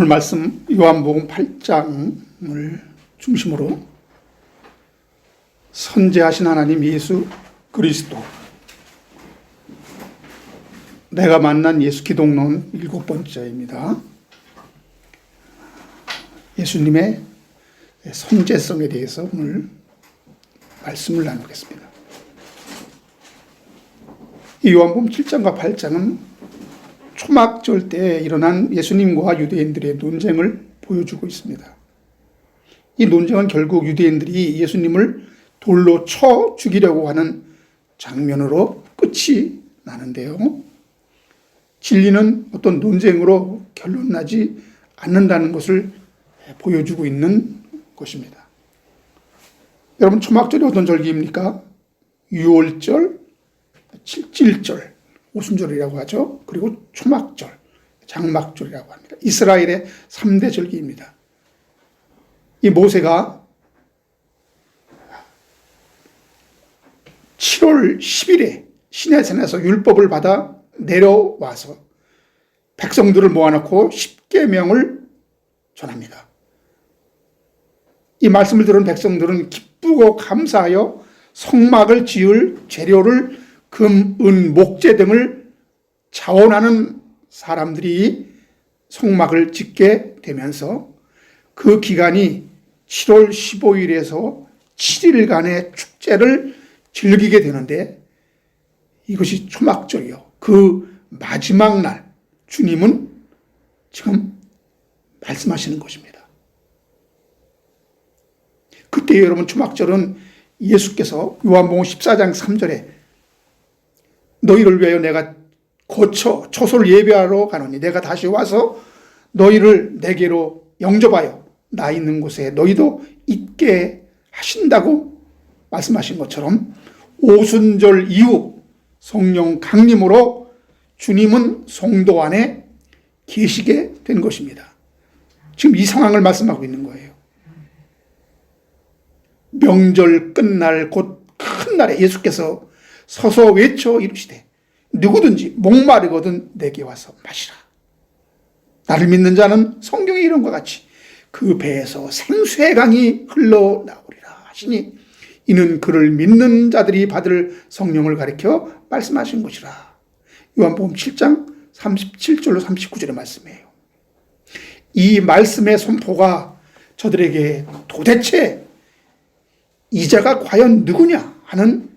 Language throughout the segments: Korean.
오늘 말씀 요한복음 8장을 중심으로 선지하신 하나님 예수 그리스도, 내가 만난 예수 기독론 7번째입니다. 예수님의 선제성에 대해서 오늘 말씀을 나누겠습니다. 이 요한복음 7장과 8장은 초막절 때 일어난 예수님과 유대인들의 논쟁을 보여주고 있습니다. 이 논쟁은 결국 유대인들이 예수님을 돌로 쳐 죽이려고 하는 장면으로 끝이 나는데요. 진리는 어떤 논쟁으로 결론나지 않는다는 것을 보여주고 있는 것입니다. 여러분, 초막절이 어떤 절기입니까? 유월절, 칠칠절, 오순절이라고 하죠. 그리고 초막절, 장막절이라고 합니다. 이스라엘의 3대 절기입니다. 이 모세가 7월 10일에 시내산에서 율법을 받아 내려와서 백성들을 모아놓고 십계명을 전합니다. 이 말씀을 들은 백성들은 기쁘고 감사하여 성막을 지을 재료를 금, 은, 목재 등을 자원하는 사람들이 성막을 짓게 되면서 그 기간이 7월 15일에서 7일간의 축제를 즐기게 되는데, 이것이 초막절이요. 그 마지막 날 주님은 지금 말씀하시는 것입니다. 그때 여러분, 초막절은 예수께서 요한복음 14장 3절에 너희를 위하여 내가 거쳐 초소를 예배하러 가노니 내가 다시 와서 너희를 내게로 영접하여 나 있는 곳에 너희도 있게 하신다고 말씀하신 것처럼 오순절 이후 성령 강림으로 주님은 성도 안에 계시게 된 것입니다. 지금 이 상황을 말씀하고 있는 거예요. 명절 끝날 곧 큰 날에 예수께서 서서 외쳐 이르시되 누구든지 목마르거든 내게 와서 마시라. 나를 믿는 자는 성경의 이름과 같이 그 배에서 생수의 강이 흘러나오리라 하시니 이는 그를 믿는 자들이 받을 성령을 가리켜 말씀하신 것이라. 요한복음 7장 37절로 39절의 말씀이에요. 이 말씀의 선포가 저들에게 도대체 이 자가 과연 누구냐 하는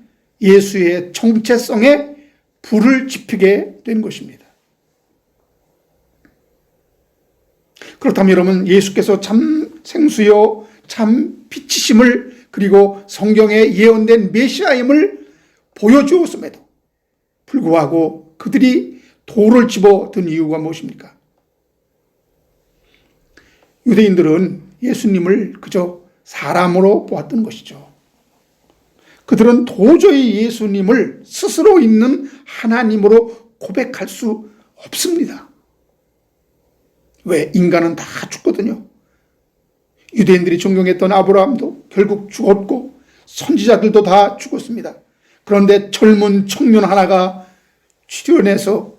예수의 정체성에 불을 지피게 된 것입니다. 그렇다면 여러분, 예수께서 참 생수요 참 빛이심을, 그리고 성경에 예언된 메시아임을 보여주었음에도 불구하고 그들이 돌을 집어든 이유가 무엇입니까? 유대인들은 예수님을 그저 사람으로 보았던 것이죠. 그들은 도저히 예수님을 스스로 있는 하나님으로 고백할 수 없습니다. 왜? 인간은 다 죽거든요. 유대인들이 존경했던 아브라함도 결국 죽었고 선지자들도 다 죽었습니다. 그런데 젊은 청년 하나가 출현해서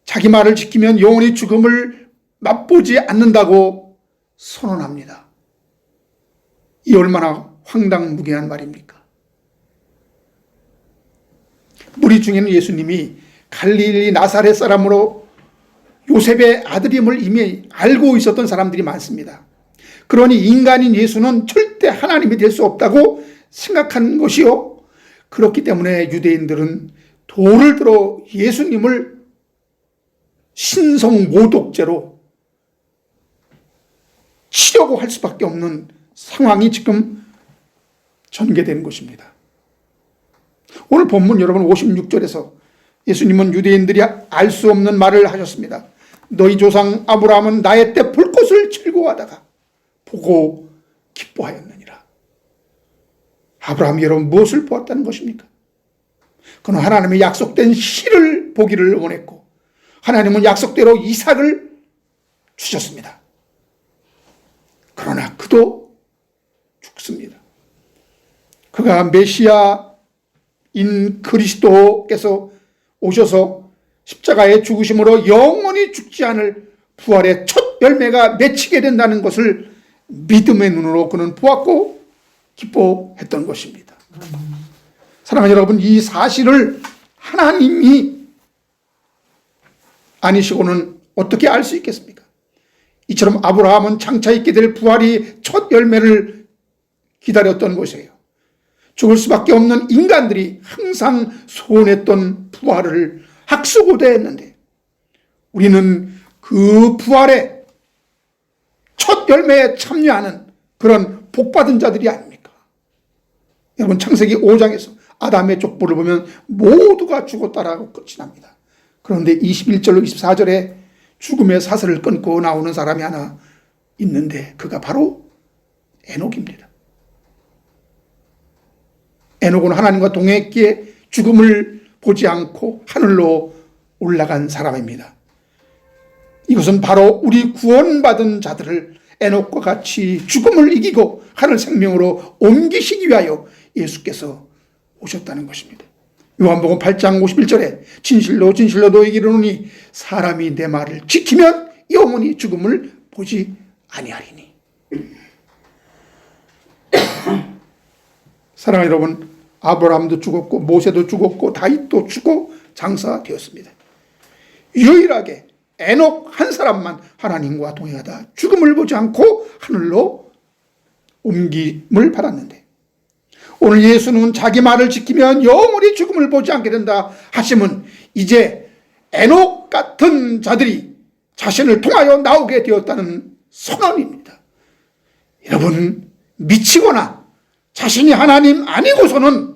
자기 말을 지키면 영원히 죽음을 맛보지 않는다고 선언합니다. 이 얼마나 황당무계한 말입니까? 무리 중에는 예수님이 갈릴리 나사렛 사람으로 요셉의 아들임을 이미 알고 있었던 사람들이 많습니다. 그러니 인간인 예수는 절대 하나님이 될 수 없다고 생각한 것이요. 그렇기 때문에 유대인들은 돌을 들어 예수님을 신성모독죄로 치려고 할 수밖에 없는 상황이 지금 전개된 것입니다. 오늘 본문 여러분 56절에서 예수님은 유대인들이 알 수 없는 말을 하셨습니다. 너희 조상 아브라함은 나의 때 불꽃을 즐거워하다가 보고 기뻐하였느니라. 아브라함이 여러분 무엇을 보았다는 것입니까? 그는 하나님의 약속된 씨를 보기를 원했고 하나님은 약속대로 이삭을 주셨습니다. 그러나 그도 죽습니다. 그가 메시아인 그리스도께서 오셔서 십자가의 죽으심으로 영원히 죽지 않을 부활의 첫 첫 열매가 맺히게 된다는 것을 믿음의 눈으로 그는 보았고 기뻐했던 것입니다. 사랑하는 여러분, 이 사실을 하나님이 아니시고는 어떻게 알 수 있겠습니까? 이처럼 아브라함은 장차 있게 될 부활이 첫 열매를 기다렸던 것이에요. 죽을 수밖에 없는 인간들이 항상 소원했던 부활을 학수고대했는데 우리는 그 부활의 첫 열매에 참여하는 그런 복받은 자들이 아닙니까? 여러분, 창세기 5장에서 아담의 족보를 보면 모두가 죽었다라고 끝이 납니다. 그런데 21절로 24절에 죽음의 사슬을 끊고 나오는 사람이 하나 있는데 그가 바로 에녹입니다. 에녹은 하나님과 동행했기에 죽음을 보지 않고 하늘로 올라간 사람입니다. 이것은 바로 우리 구원받은 자들을 에녹과 같이 죽음을 이기고 하늘 생명으로 옮기시기 위하여 예수께서 오셨다는 것입니다. 요한복음 8장 51절에 진실로 진실로 너희에게 이르노니 사람이 내 말을 지키면 영원히 죽음을 보지 아니하리니. 사랑하는 여러분, 아브라함도 죽었고 모세도 죽었고 다윗도 죽고 장사되었습니다. 유일하게 에녹 한 사람만 하나님과 동행하다 죽음을 보지 않고 하늘로 옮김을 받았는데, 오늘 예수는 자기 말을 지키면 영원히 죽음을 보지 않게 된다 하심은 이제 에녹 같은 자들이 자신을 통하여 나오게 되었다는 선언입니다. 여러분, 미치거나 자신이 하나님 아니고서는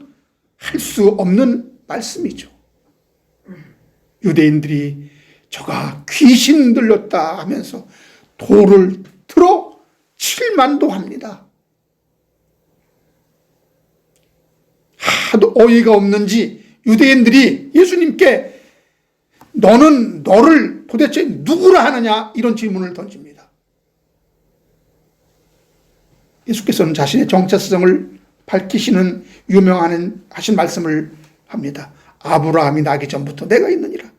할 수 없는 말씀이죠. 유대인들이 저가 귀신 들렸다 하면서 돌을 들어 칠만도 합니다. 하도 어이가 없는지 유대인들이 예수님께 너는 너를 도대체 누구라 하느냐 이런 질문을 던집니다. 예수께서는 자신의 정체성을 밝히시는 유명한 하신 말씀을 합니다. 아브라함이 나기 전부터 내가 있느니라.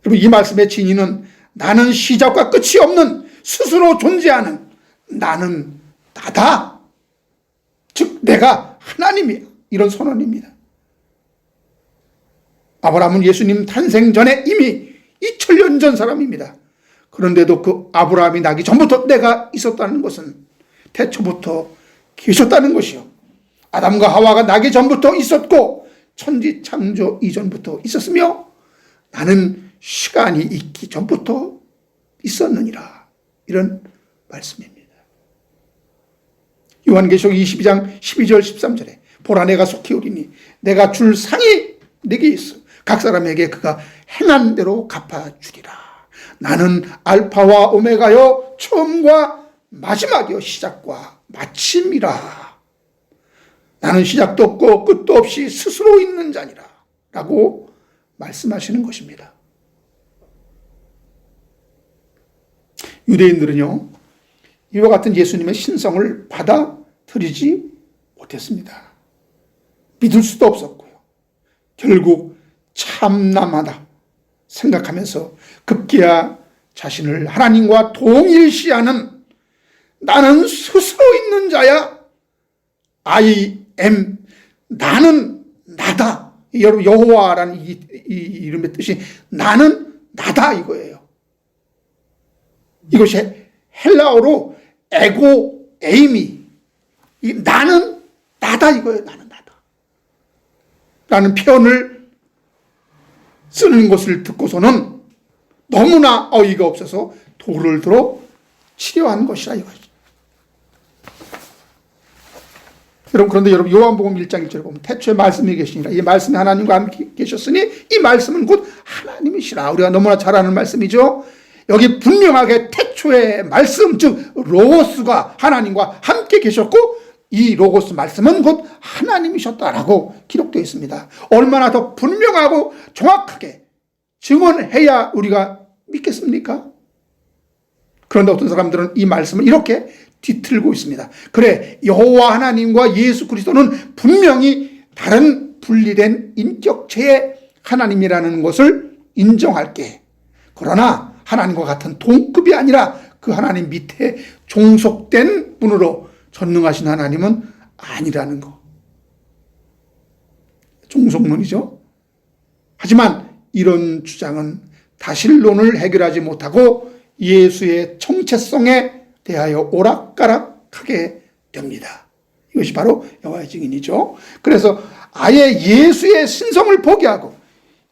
여러분, 이 말씀의 진의는 나는 시작과 끝이 없는 스스로 존재하는 나는 나다. 즉 내가 하나님이야. 이런 선언입니다. 아브라함은 예수님 탄생 전에 이미 2000년 전 사람입니다. 그런데도 그 아브라함이 나기 전부터 내가 있었다는 것은 태초부터 계셨다는 것이요, 아담과 하와가 나기 전부터 있었고 천지 창조 이전부터 있었으며 나는 시간이 있기 전부터 있었느니라. 이런 말씀입니다. 요한계시록 22장 12절 13절에 보라 내가 속히 오리니 내가 줄 상이 내게 있어 각 사람에게 그가 행한 대로 갚아주리라. 나는 알파와 오메가여 처음과 마지막이요 시작과 마침이라. 나는 시작도 없고 끝도 없이 스스로 있는 자니라 라고 말씀하시는 것입니다. 유대인들은요, 이와 같은 예수님의 신성을 받아들이지 못했습니다. 믿을 수도 없었고요. 결국 참남하다 생각하면서 급기야 자신을 하나님과 동일시하는 나는 스스로 있는 자야, I am, 나는 나다. 여러분, 여호와라는 이 이름의 뜻이 나는 나다 이거예요. 이것이 헬라어로 에고 에이미, 나는 나다 이거예요. 나는 나다 라는 표현을 쓰는 것을 듣고서는 너무나 어이가 없어서 돌을 들어 치려한 것이라 이거죠. 여러분, 그런데 여러분, 요한복음 1장 1절에 보면 태초에 말씀이 계시니라. 이 말씀이 하나님과 함께 계셨으니 이 말씀은 곧 하나님이시라. 우리가 너무나 잘 아는 말씀이죠. 여기 분명하게 태초의 말씀, 즉 로고스가 하나님과 함께 계셨고 이 로고스 말씀은 곧 하나님이셨다라고 기록되어 있습니다. 얼마나 더 분명하고 정확하게 증언해야 우리가 믿겠습니까? 그런데 어떤 사람들은 이 말씀을 이렇게 뒤틀고 있습니다. 그래, 여호와 하나님과 예수 그리스도는 분명히 다른 분리된 인격체의 하나님이라는 것을 인정할게. 그러나 하나님과 같은 동급이 아니라 그 하나님 밑에 종속된 분으로 전능하신 하나님은 아니라는 거. 종속론이죠. 하지만 이런 주장은 다신론을 해결하지 못하고 예수의 정체성에 대하여 오락가락하게 됩니다. 이것이 바로 여호와의 증인이죠. 그래서 아예 예수의 신성을 포기하고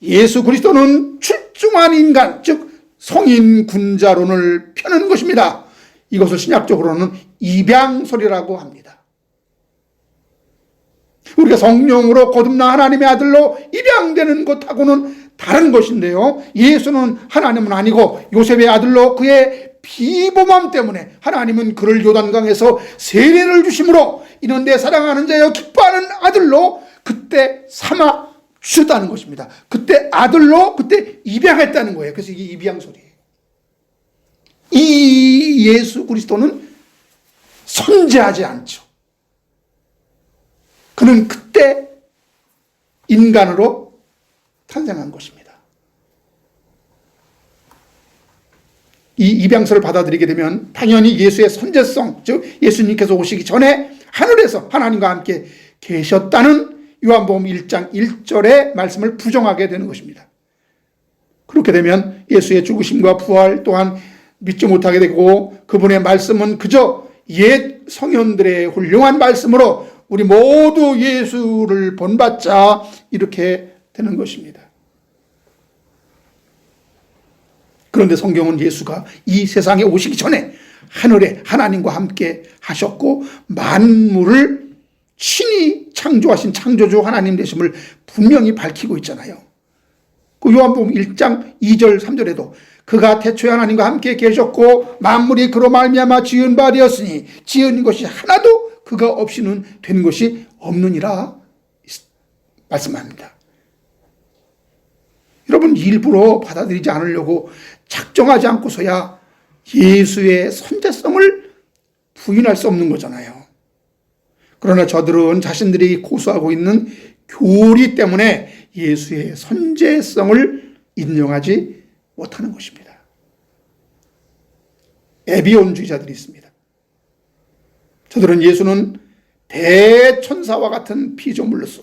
예수 그리스도는 출중한 인간, 즉 성인 군자론을 펴는 것입니다. 이것을 신약적으로는 입양설이라고 합니다. 우리가 성령으로 거듭나 하나님의 아들로 입양되는 것하고는 다른 것인데요. 예수는 하나님은 아니고 요셉의 아들로 그의 비범함 때문에 하나님은 그를 요단강에서 세례를 주심으로 이는 내 사랑하는 자여 기뻐하는 아들로 그때 삼아 주셨다는 것입니다. 그때 아들로 그때 입양했다는 거예요. 그래서 이게 입양설이에요. 이 예수 그리스도는 선재하지 않죠. 그는 그때 인간으로 탄생한 것입니다. 이 입양설을 받아들이게 되면 당연히 예수의 선재성, 즉 예수님께서 오시기 전에 하늘에서 하나님과 함께 계셨다는 요한복음 1장 1절의 말씀을 부정하게 되는 것입니다. 그렇게 되면 예수의 죽으심과 부활 또한 믿지 못하게 되고 그분의 말씀은 그저 옛 성현들의 훌륭한 말씀으로 우리 모두 예수를 본받자 이렇게 되는 것입니다. 그런데 성경은 예수가 이 세상에 오시기 전에 하늘에 하나님과 함께 하셨고 만물을 친히 창조하신 창조주 하나님 되심을 분명히 밝히고 있잖아요. 그 요한복음 1장 2절 3절에도 그가 태초에 하나님과 함께 계셨고 만물이 그로 말미암아 지은 바 되었으니 지은 것이 하나도 그가 없이는 된 것이 없느니라 말씀합니다. 여러분, 일부러 받아들이지 않으려고 작정하지 않고서야 예수의 선재성을 부인할 수 없는 거잖아요. 그러나 저들은 자신들이 고수하고 있는 교리 때문에 예수의 선재성을 인정하지 못하는 것입니다. 에비온주의자들이 있습니다. 저들은 예수는 대천사와 같은 피조물로서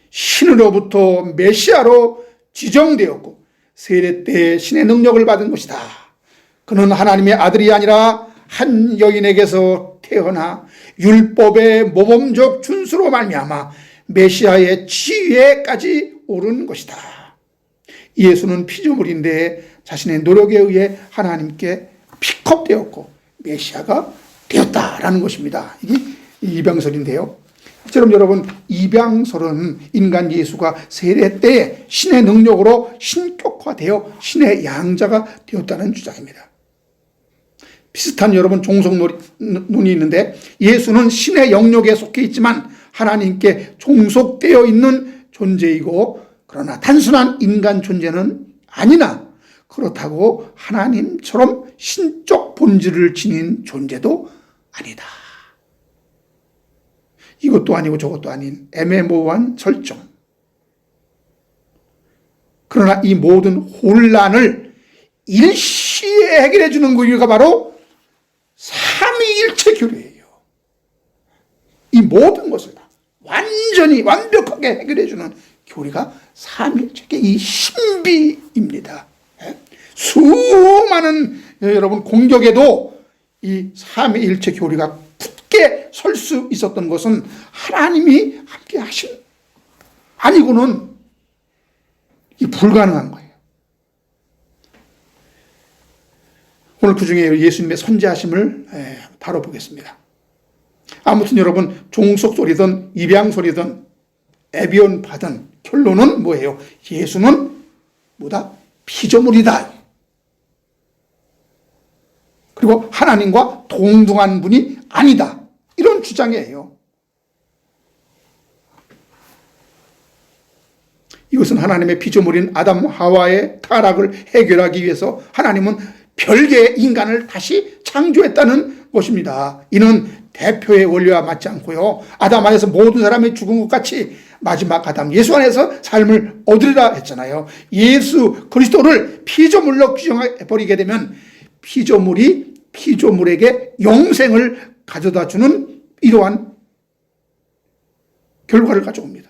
신으로부터 메시아로 지정되었고 세례 때 신의 능력을 받은 것이다. 그는 하나님의 아들이 아니라 한 여인에게서 태어나 율법의 모범적 준수로 말미암아 메시아의 지위에까지 오른 것이다. 예수는 피조물인데 자신의 노력에 의해 하나님께 픽업되었고 메시아가 되었다라는 것입니다. 이게 입양설인데요. 그럼 여러분, 입양설은 인간 예수가 세례 때에 신의 능력으로 신격화되어 신의 양자가 되었다는 주장입니다. 비슷한 여러분 종속론이 있는데 예수는 신의 영역에 속해 있지만 하나님께 종속되어 있는 존재이고 그러나 단순한 인간 존재는 아니나 그렇다고 하나님처럼 신적 본질을 지닌 존재도 아니다. 이것도 아니고 저것도 아닌 애매모호한 설정. 그러나 이 모든 혼란을 일시에 해결해 주는 교리가 바로 삼위일체 교리예요. 이 모든 것을 다 완전히 완벽하게 해결해 주는 교리가 삼위일체, 이 신비입니다. 수많은 여러분 공격에도 이 삼위일체 교리가 굳게 설 수 있었던 것은 하나님이 함께 하신, 아니고는 이 불가능한 거예요. 오늘 그 중에 예수님의 선지하심을 다뤄보겠습니다. 아무튼 여러분, 종속설이든 입양설이든 에비온파든 결론은 뭐예요? 예수는 뭐다? 피조물이다. 그리고 하나님과 동등한 분이 아니다. 이런 주장이에요. 이것은 하나님의 피조물인 아담 하와의 타락을 해결하기 위해서 하나님은 별개의 인간을 다시 창조했다는 것입니다. 이는 대표의 원리와 맞지 않고요. 아담 안에서 모든 사람이 죽은 것 같이 마지막 아담 예수 안에서 삶을 얻으리라 했잖아요. 예수 그리스도를 피조물로 규정해버리게 되면 피조물이 피조물에게 영생을 가져다 주는 이러한 결과를 가져옵니다.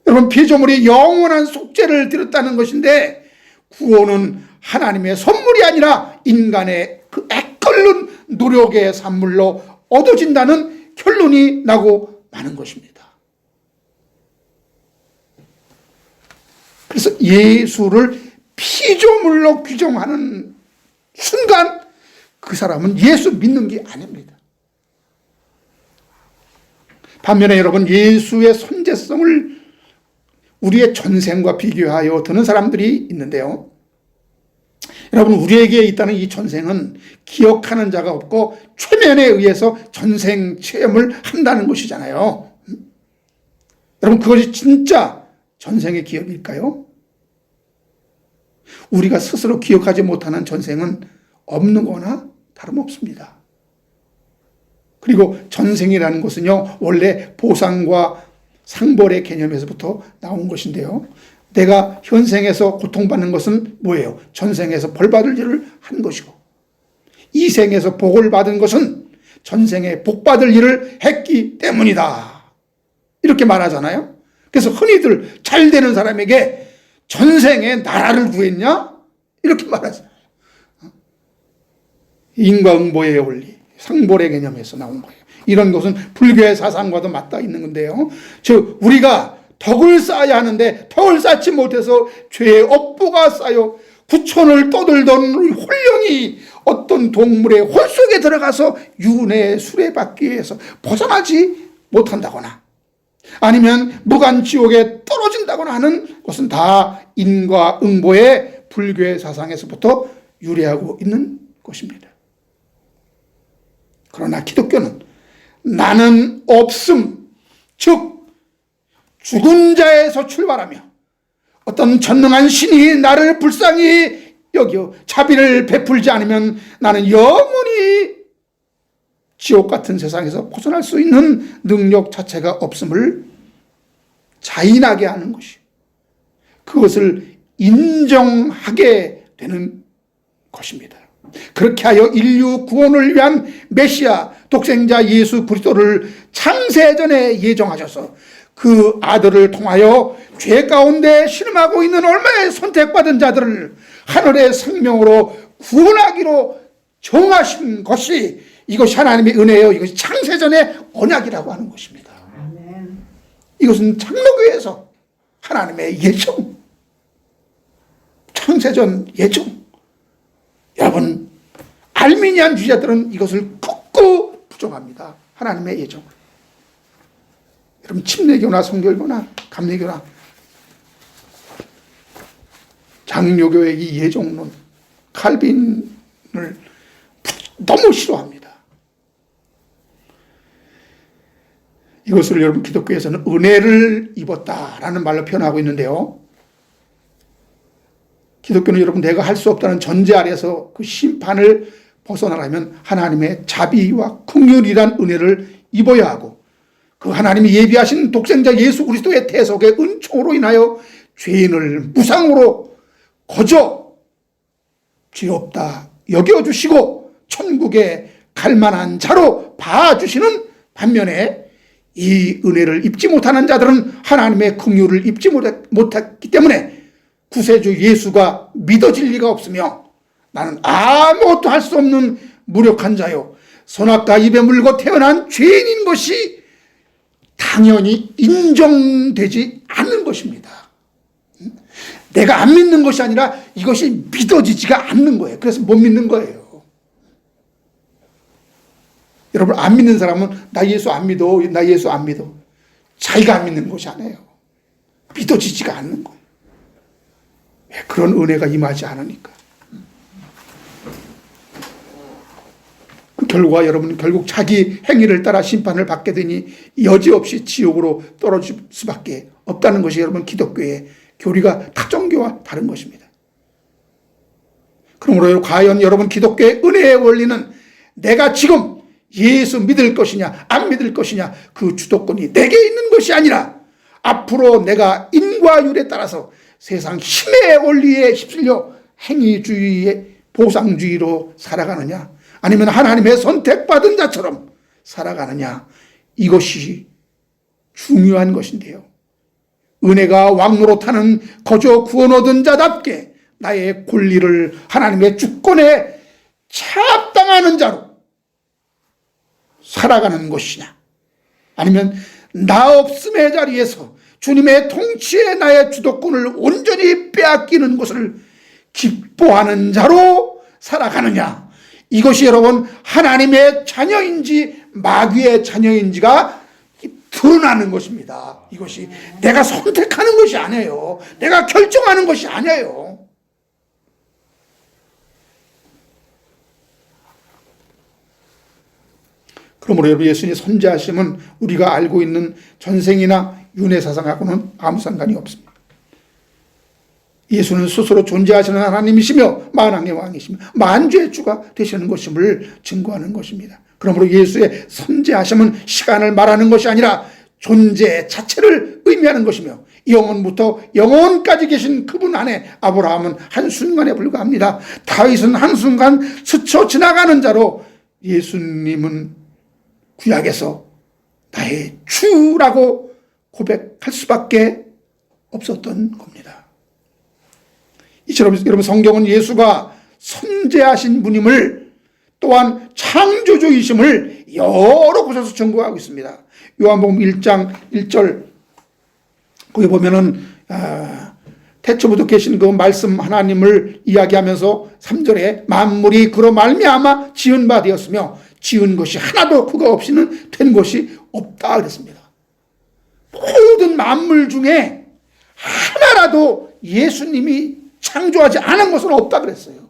여러분, 피조물이 영원한 속죄를 들었다는 것인데 구원은 하나님의 선물이 아니라 인간의 그 애끓는 노력의 산물로 얻어진다는 결론이 나고 마는 것입니다. 그래서 예수를 피조물로 규정하는 순간 그 사람은 예수 믿는 게 아닙니다. 반면에 여러분, 예수의 선제성을 우리의 전생과 비교하여 드는 사람들이 있는데요. 여러분, 우리에게 있다는 이 전생은 기억하는 자가 없고 최면에 의해서 전생 체험을 한다는 것이잖아요. 여러분, 그것이 진짜 전생의 기억일까요? 우리가 스스로 기억하지 못하는 전생은 없는 거나 다름없습니다. 그리고 전생이라는 것은요, 원래 보상과 상벌의 개념에서부터 나온 것인데요. 내가 현생에서 고통받는 것은 뭐예요? 전생에서 벌받을 일을 한 것이고, 이 생에서 복을 받은 것은 전생에 복받을 일을 했기 때문이다. 이렇게 말하잖아요. 그래서 흔히들 잘 되는 사람에게 전생에 나라를 구했냐? 이렇게 말하죠. 인과응보의 원리, 상벌의 개념에서 나온 거예요. 이런 것은 불교의 사상과도 맞닿아 있는 건데요. 즉 우리가 덕을 쌓아야 하는데 덕을 쌓지 못해서 죄의 업보가 쌓여 구천을 떠들던 홀령이 어떤 동물의 홀 속에 들어가서 윤회 수레바퀴 위해서 벗어나지 못한다거나 아니면 무간지옥에 떨어진다거나 하는 것은 다 인과응보의 불교의 사상에서부터 유래하고 있는 것입니다. 그러나 기독교는 나는 없음, 즉 죽은 자에서 출발하며 어떤 전능한 신이 나를 불쌍히 여겨 자비를 베풀지 않으면 나는 영원히 지옥 같은 세상에서 벗어날 수 있는 능력 자체가 없음을 자인하게 하는 것이, 그것을 인정하게 되는 것입니다. 그렇게 하여 인류 구원을 위한 메시아 독생자 예수 그리스도를 창세전에 예정하셔서 그 아들을 통하여 죄 가운데 신음하고 있는 얼마의 선택받은 자들을 하늘의 생명으로 구원하기로 정하신 것이, 이것이 하나님의 은혜예요. 이것이 창세전의 언약이라고 하는 것입니다. 이것은 장로교에서 하나님의 예정, 창세전 예정. 여러분, 알미니안 주자들은 이것을 극구 부정합니다. 하나님의 예정을. 여러분, 침례교나 성결교나 감리교나 장로교의 이 예정론, 칼빈을 너무 싫어합니다. 이것을 여러분 기독교에서는 은혜를 입었다라는 말로 표현하고 있는데요. 기독교는 여러분 내가 할 수 없다는 전제 아래서 그 심판을 벗어나려면 하나님의 자비와 긍휼이란 은혜를 입어야 하고, 그 하나님이 예비하신 독생자 예수 그리스도의 대속의 은총으로 인하여 죄인을 무상으로 거저 죄 없다 여겨주시고 천국에 갈 만한 자로 봐주시는 반면에, 이 은혜를 입지 못하는 자들은 하나님의 긍휼을 입지 못했기 때문에 구세주 예수가 믿어질 리가 없으며 나는 아무것도 할 수 없는 무력한 자요 선악과 입에 물고 태어난 죄인인 것이 당연히 인정되지 않는 것입니다. 내가 안 믿는 것이 아니라 이것이 믿어지지가 않는 거예요. 그래서 못 믿는 거예요. 여러분, 안 믿는 사람은 나 예수 안 믿어, 나 예수 안 믿어. 자기가 안 믿는 것이 아니에요. 믿어지지가 않는 거예요. 왜? 그런 은혜가 임하지 않으니까. 그 결과 여러분 결국 자기 행위를 따라 심판을 받게 되니 여지없이 지옥으로 떨어질 수밖에 없다는 것이 여러분 기독교의 교리가 타 종교와 다른 것입니다. 그러므로 과연 여러분 기독교의 은혜의 원리는 내가 지금 예수 믿을 것이냐 안 믿을 것이냐 그 주도권이 내게 있는 것이 아니라 앞으로 내가 인과율에 따라서 세상 힘의 원리에 휩쓸려 행위주의의 보상주의로 살아가느냐 아니면 하나님의 선택받은 자처럼 살아가느냐 이것이 중요한 것인데요. 은혜가 왕노릇하는 거저 구원 얻은 자답게 나의 권리를 하나님의 주권에 차압당하는 자로 살아가는 것이냐 아니면 나 없음의 자리에서 주님의 통치에 나의 주도권을 온전히 빼앗기는 것을 기뻐하는 자로 살아가느냐 이것이 여러분 하나님의 자녀인지 마귀의 자녀인지가 드러나는 것입니다. 이것이 내가 선택하는 것이 아니에요. 내가 결정하는 것이 아니에요. 그러므로 여러분 예수님의 선지하심은 우리가 알고 있는 전생이나 윤회사상하고는 아무 상관이 없습니다. 예수는 스스로 존재하시는 하나님이시며 만왕의 왕이시며 만주의 주가 되시는 것임을 증거하는 것입니다. 그러므로 예수의 선지하심은 시간을 말하는 것이 아니라 존재 자체를 의미하는 것이며 영원부터 영원까지 계신 그분 안에 아브라함은 한순간에 불과합니다. 다윗은 한순간 스쳐 지나가는 자로 예수님은 구약에서 나의 주라고 고백할 수밖에 없었던 겁니다. 이처럼 여러분 성경은 예수가 선지하신 분임을 또한 창조주이심을 여러 곳에서 증거하고 있습니다. 요한복음 1장 1절 거기 보면은 태초부터 계신 그 말씀 하나님을 이야기하면서 3절에 만물이 그로 말미암아 지은 바 되었으며 지은 것이 하나도 그가 없이는 된 것이 없다 그랬습니다. 모든 만물 중에 하나라도 예수님이 창조하지 않은 것은 없다 그랬어요.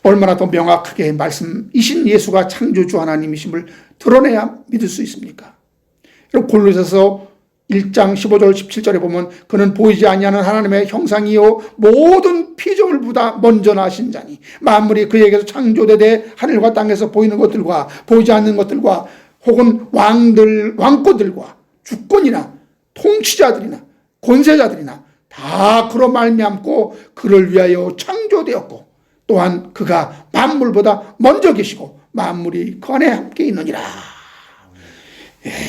얼마나 더 명확하게 말씀이신 예수가 창조주 하나님이심을 드러내야 믿을 수 있습니까? 여러분 골로새서 1장 15절 17절에 보면 그는 보이지 아니하는 하나님의 형상이요 모든 피조물보다 먼저 나신 자니 만물이 그에게서 창조되되 하늘과 땅에서 보이는 것들과 보이지 않는 것들과 혹은 왕권들과 주권이나 통치자들이나 권세자들이나 다 그로 말미암고 그를 위하여 창조되었고 또한 그가 만물보다 먼저 계시고 만물이 그 안에 함께 있느니라.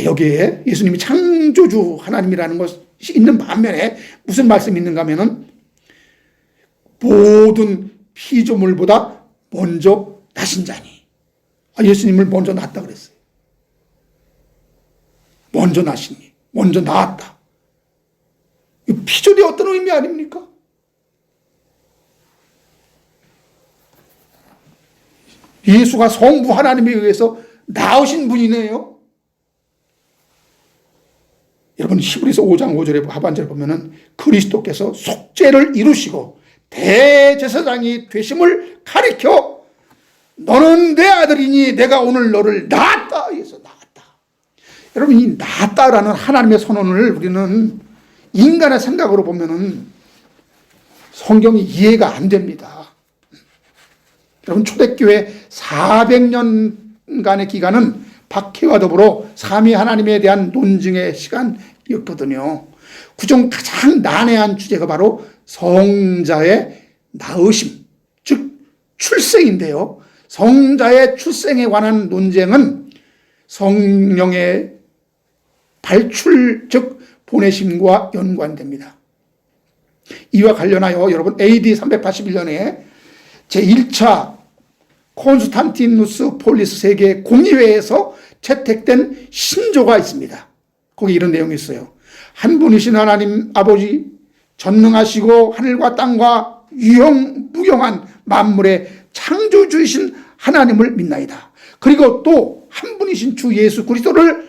여기에 예수님이 창조주 하나님이라는 것이 있는 반면에 무슨 말씀이 있는가 하면은 모든 피조물보다 먼저 나신 자니 예수님을 먼저 낳았다 그랬어요. 먼저 나시니 먼저 낳았다. 피조의 어떤 의미 아닙니까? 예수가 성부 하나님에 의해서 낳으신 분이네요. 여러분 히브리서 5장 5절에 하반절에 보면은 그리스도께서 속죄를 이루시고 대제사장이 되심을 가리켜 너는 내 아들이니 내가 오늘 너를 낳았다 해서 낳았다. 여러분 이 낳았다라는 하나님의 선언을 우리는 인간의 생각으로 보면은 성경이 이해가 안 됩니다. 여러분 초대교회 400년간의 기간은 박해와 더불어 삼위 하나님에 대한 논증의 시간이었거든요. 그중 가장 난해한 주제가 바로 성자의 낳으심, 즉 출생인데요. 성자의 출생에 관한 논쟁은 성령의 발출, 즉 보내심과 연관됩니다. 이와 관련하여 여러분 AD 381년에 제1차 콘스탄티누스 폴리스 세계 공의회에서 채택된 신조가 있습니다. 거기 이런 내용이 있어요. 한 분이신 하나님 아버지 전능하시고 하늘과 땅과 유형무용한 만물의 창조주이신 하나님을 믿나이다. 그리고 또 한 분이신 주 예수 그리스도를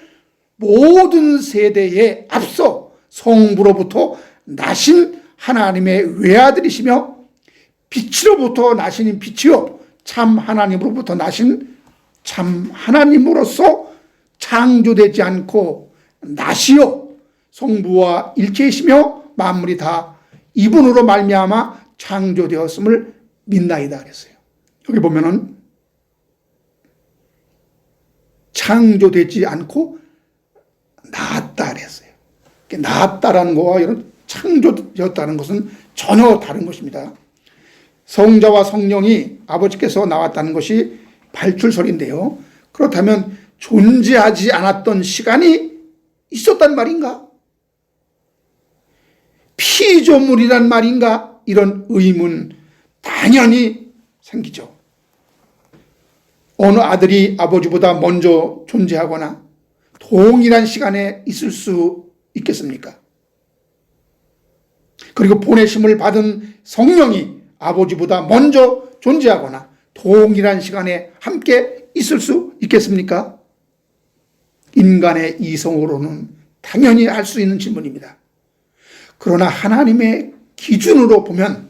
모든 세대에 앞서 성부로부터 나신 하나님의 외아들이시며 빛으로부터 나신 빛이요 참 하나님으로부터 나신 참 하나님으로서 창조되지 않고 나시요 성부와 일체이시며 만물이 다 이분으로 말미암아 창조되었음을 믿나이다 그랬어요. 여기 보면은 창조되지 않고 낳았다 그랬어요. 낳았다라는 거와 이런 창조되었다는 것은 전혀 다른 것입니다. 성자와 성령이 아버지께서 나왔다는 것이 발출설인데요. 그렇다면 존재하지 않았던 시간이 있었단 말인가? 피조물이란 말인가? 이런 의문 당연히 생기죠. 어느 아들이 아버지보다 먼저 존재하거나 동일한 시간에 있을 수 있겠습니까? 그리고 보내심을 받은 성령이 아버지보다 먼저 존재하거나 동일한 시간에 함께 있을 수 있겠습니까? 인간의 이성으로는 당연히 할 수 있는 질문입니다. 그러나 하나님의 기준으로 보면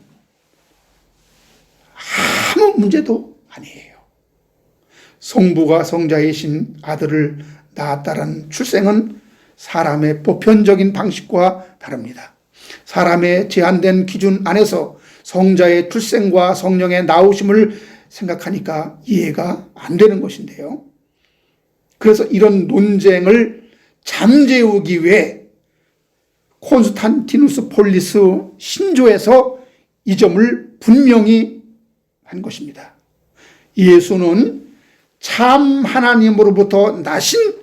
아무 문제도 아니에요. 성부가 성자이신 아들을 낳았다는 출생은 사람의 보편적인 방식과 다릅니다. 사람의 제한된 기준 안에서 성자의 출생과 성령의 나오심을 생각하니까 이해가 안 되는 것인데요. 그래서 이런 논쟁을 잠재우기 위해 콘스탄티누스 폴리스 신조에서 이 점을 분명히 한 것입니다. 예수는 참 하나님으로부터 나신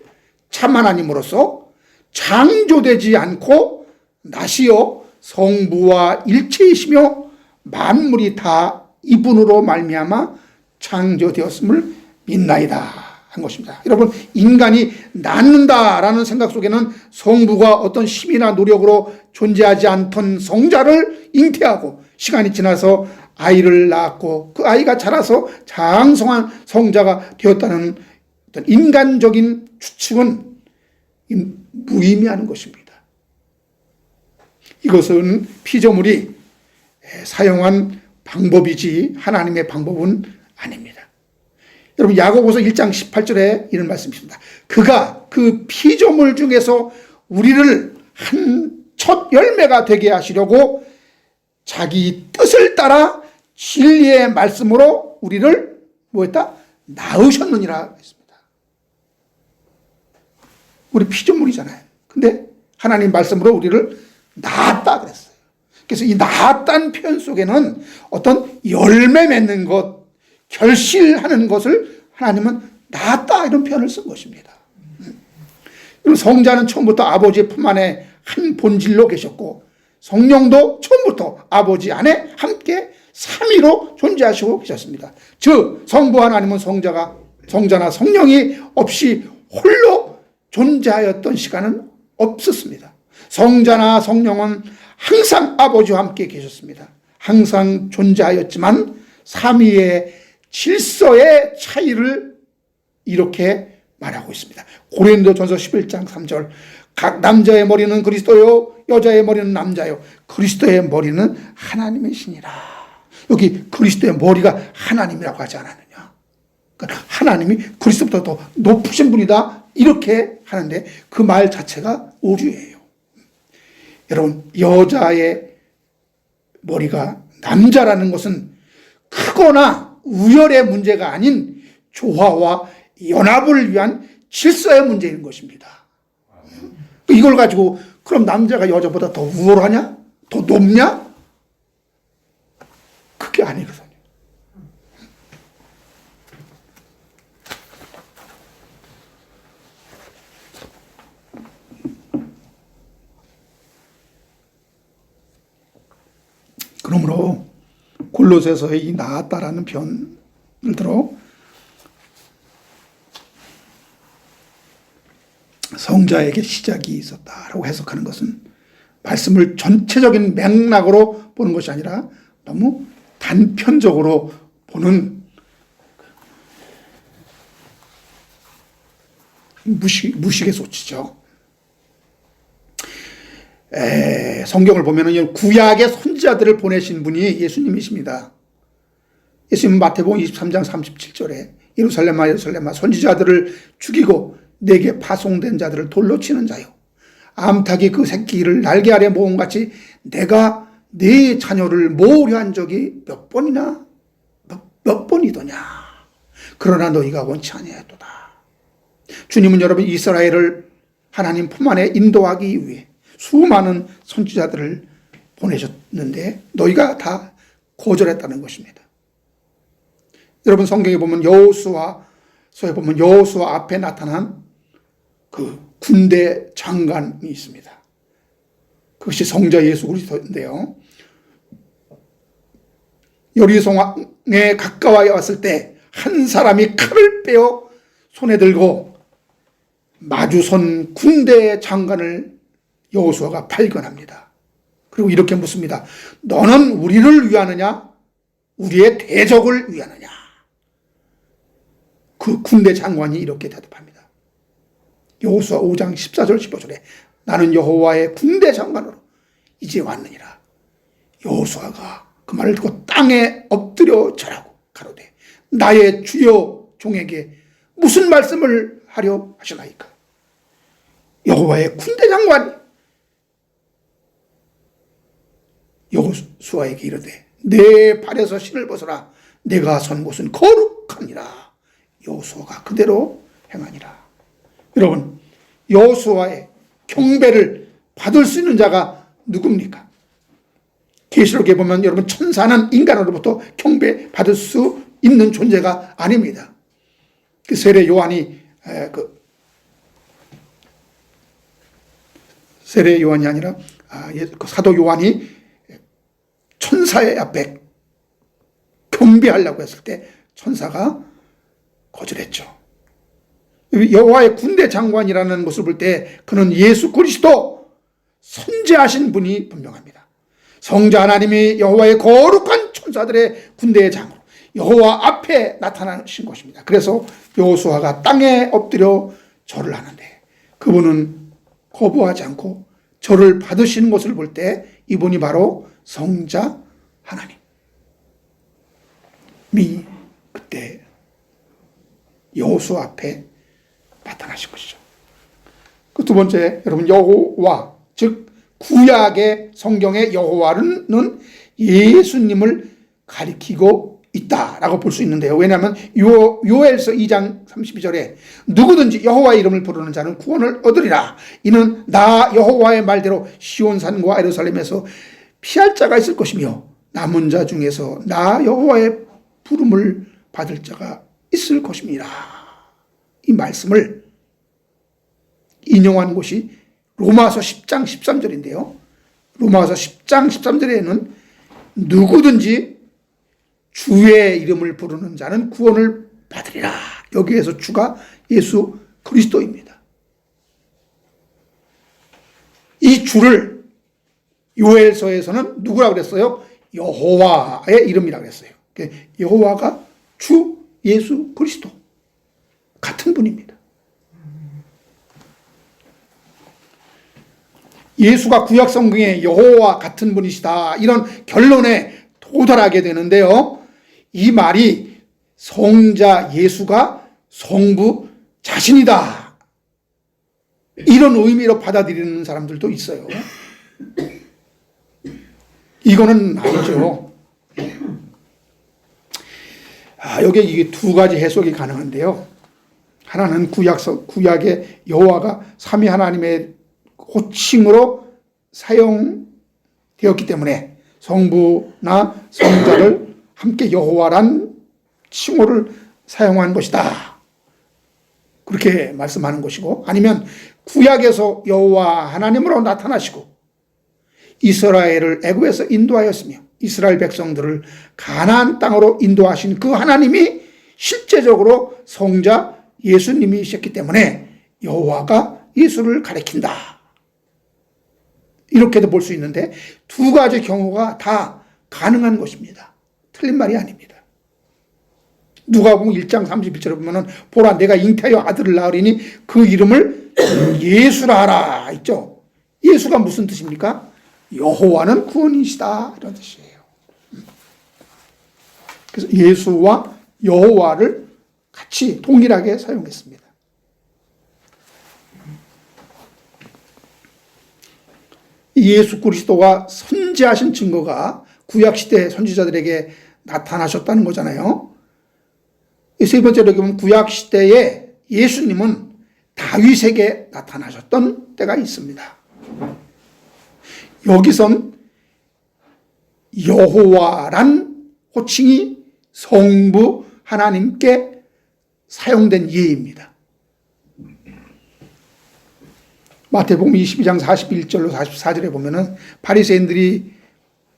참 하나님으로서 창조되지 않고 나시어 성부와 일체이시며 만물이 다 이분으로 말미암아 창조되었음을 믿나이다 한 것입니다. 여러분, 인간이 낳는다라는 생각 속에는 성부가 어떤 힘이나 노력으로 존재하지 않던 성자를 잉태하고 시간이 지나서 아이를 낳았고 그 아이가 자라서 장성한 성자가 되었다는 어떤 인간적인 추측은 무의미한 것입니다. 이것은 피조물이 사용한 방법이지 하나님의 방법은 아닙니다. 여러분, 야고보서 1장 18절에 이런 말씀이 있습니다. 그가 그 피조물 중에서 우리를 한 첫 열매가 되게 하시려고 자기 뜻을 따라 진리의 말씀으로 우리를 뭐했다? 낳으셨느니라 했습니다. 우리 피조물이잖아요. 근데 하나님 말씀으로 우리를 낳았다 그랬어요. 그래서 이 낳았다는 표현 속에는 어떤 열매 맺는 것, 결실하는 것을 하나님은 낳았다 이런 표현을 쓴 것입니다. 그리고 성자는 처음부터 아버지의 품 안에 한 본질로 계셨고 성령도 처음부터 아버지 안에 함께 삼위로 존재하시고 계셨습니다. 즉 성부 하나님은 성자나 성령이 없이 홀로 존재하였던 시간은 없었습니다. 성자나 성령은 항상 아버지와 함께 계셨습니다. 항상 존재하였지만 삼위의 질서의 차이를 이렇게 말하고 있습니다. 고린도전서 11장 3절 각 남자의 머리는 그리스도요 여자의 머리는 남자요 그리스도의 머리는 하나님이시니라. 여기 그리스도의 머리가 하나님이라고 하지 않았느냐. 그러니까 하나님이 그리스도보다 더 높으신 분이다 이렇게 하는데 그 말 자체가 오류예요. 여러분, 여자의 머리가 남자라는 것은 크거나 우열의 문제가 아닌 조화와 연합을 위한 질서의 문제인 것입니다. 이걸 가지고 그럼 남자가 여자보다 더 우월하냐? 더 높냐? 그게 아니거든요. 그러므로 골로새서의 이 낳았다라는 표현을 들어 성자에게 시작이 있었다라고 해석하는 것은 말씀을 전체적인 맥락으로 보는 것이 아니라 너무 단편적으로 보는 무식의 소치죠. 성경을 보면 구약의 선지자들을 보내신 분이 예수님이십니다. 예수님은 마태복음 23장 37절에 예루살렘아 예루살렘아 선지자들을 죽이고 내게 파송된 자들을 돌로 치는 자요 암탉이 그 새끼를 날개 아래 모음같이 내가 네 자녀를 모으려 한 적이 몇 번이더냐. 그러나 너희가 원치 아니하였도다. 주님은 여러분 이스라엘을 하나님 품 안에 인도하기 위해 수많은 선지자들을 보내셨는데 너희가 다 거절했다는 것입니다. 여러분 성경에 보면 여호수아서에 보면 여호수아 앞에 나타난 그 군대 장관이 있습니다. 그것이 성자 예수 그리스도인데요. 여리고성에 가까워 왔을 때 한 사람이 칼을 빼어 손에 들고 마주선 군대 장관을 여호수아가 발견합니다. 그리고 이렇게 묻습니다. 너는 우리를 위하느냐? 우리의 대적을 위하느냐? 그 군대 장관이 이렇게 대답합니다. 여호수아 5장 14절 15절에 나는 여호와의 군대 장관으로 이제 왔느니라. 여호수아가 그 말을 듣고 땅에 엎드려 절하고 가로되 나의 주여 종에게 무슨 말씀을 하려 하시나이까? 여호와의 군대 장관이 여호수아에게 이르되 내 발에서 신을 벗어라. 내가 선 곳은 거룩하니라. 여호수아가 그대로 행하니라. 여러분 여호수아의 경배를 받을 수 있는 자가 누굽니까? 계시록에 보면 여러분 천사는 인간으로부터 경배 받을 수 있는 존재가 아닙니다. 그 세례 요한이 세례 요한이 아니라 사도 요한이 천사의 앞에 경배하려고 했을 때 천사가 거절했죠. 여호와의 군대 장관이라는 것을 볼 때 그는 예수 그리스도 선지하신 분이 분명합니다. 성자 하나님이 여호와의 거룩한 천사들의 군대의 장으로 여호와 앞에 나타나신 것입니다. 그래서 여호수아가 땅에 엎드려 절을 하는데 그분은 거부하지 않고 절을 받으시는 것을 볼 때 이분이 바로 성자 하나님이 그때 여호수아 앞에 나타나신 것이죠. 그 두 번째, 여러분 여호와, 즉 구약의 성경의 여호와는 예수님을 가리키고 있다라고 볼 수 있는데요. 왜냐하면 요엘서 2장 32절에 누구든지 여호와의 이름을 부르는 자는 구원을 얻으리라. 이는 나 여호와의 말대로 시온산과 예루살렘에서 피할 자가 있을 것이며 남은 자 중에서 나 여호와의 부름을 받을 자가 있을 것입니다. 이 말씀을 인용한 곳이 로마서 10장 13절인데요. 로마서 10장 13절에는 누구든지 주의 이름을 부르는 자는 구원을 받으리라. 여기에서 주가 예수 그리스도입니다. 이 주를 요엘서에서는 누구라고 그랬어요? 여호와의 이름이라고 그랬어요. 여호와가 주 예수 그리스도 같은 분입니다. 예수가 구약 성경에 여호와 같은 분이시다 이런 결론에 도달하게 되는데요. 이 말이 성자 예수가 성부 자신이다 이런 의미로 받아들이는 사람들도 있어요. 이거는 아니죠. 여기에 이게 두 가지 해석이 가능한데요. 하나는 구약의 여호와가 삼위 하나님의 호칭으로 사용되었기 때문에 성부나 성자를 함께 여호와란 칭호를 사용한 것이다. 그렇게 말씀하는 것이고, 아니면 구약에서 여호와 하나님으로 나타나시고 이스라엘을 애굽에서 인도하였으며 이스라엘 백성들을 가나안 땅으로 인도하신 그 하나님이 실제적으로 성자 예수님이셨기 때문에 여호와가 예수를 가리킨다. 이렇게도 볼 수 있는데 두 가지 경우가 다 가능한 것입니다. 틀린 말이 아닙니다. 누가복음 1장 31절에 보면은 보라 내가 잉태하여 아들을 낳으리니 그 이름을 예수라 하라 있죠. 예수가 무슨 뜻입니까? 여호와는 구원이시다 이런 뜻이에요. 그래서 예수와 여호와를 같이 동일하게 사용했습니다. 예수 그리스도가 선지하신 증거가 구약시대 선지자들에게 나타나셨다는 거잖아요. 세 번째로 보면 구약시대에 예수님은 다윗에게 나타나셨던 때가 있습니다. 여기선 여호와란 호칭이 성부 하나님께 사용된 예입니다. 마태복음 22장 41절로 44절에 보면은 바리새인들이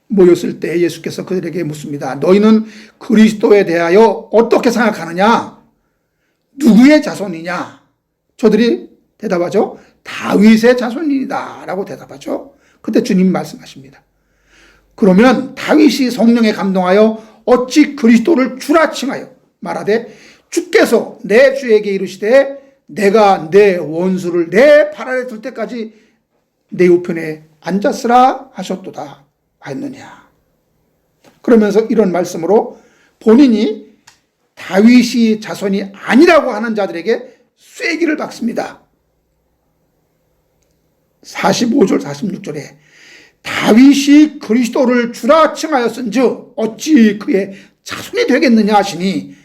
모였을 때 예수께서 그들에게 묻습니다. 너희는 그리스도에 대하여 어떻게 생각하느냐? 누구의 자손이냐? 저들이 대답하죠. 다윗의 자손이다 라고 대답하죠. 그때 주님 말씀하십니다. 그러면 다윗이 성령에 감동하여 어찌 그리스도를 주라 칭하여 말하되 주께서 내 주에게 이르시되 내가 내 원수를 내 발 아래 둘 때까지 내 우편에 앉았으라 하셨도다 하였느냐. 그러면서 이런 말씀으로 본인이 다윗이 자손이 아니라고 하는 자들에게 쐐기를 박습니다. 45절 46절에 다윗이 그리스도를 주라 칭하였은즉 어찌 그의 자손이 되겠느냐 하시니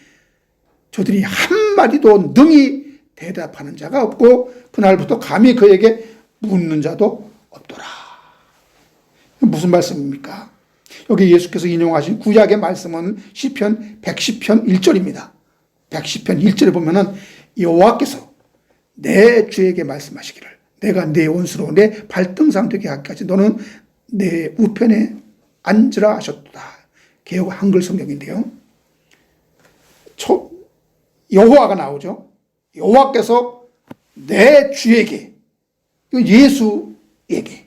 저들이 한마디도 능히 대답하는 자가 없고 그날부터 감히 그에게 묻는 자도 없더라. 무슨 말씀입니까? 여기 예수께서 인용하신 구약의 말씀은 시편 110편 1절입니다. 110편 1절에 보면은 여호와께서 내 주에게 말씀하시기를 내가 내 원수로 내 발등상 되게 하기까지 너는 내 우편에 앉으라 하셨도다. 개역 한글 성경인데요. 여호와가 나오죠. 여호와께서 내 주에게, 예수에게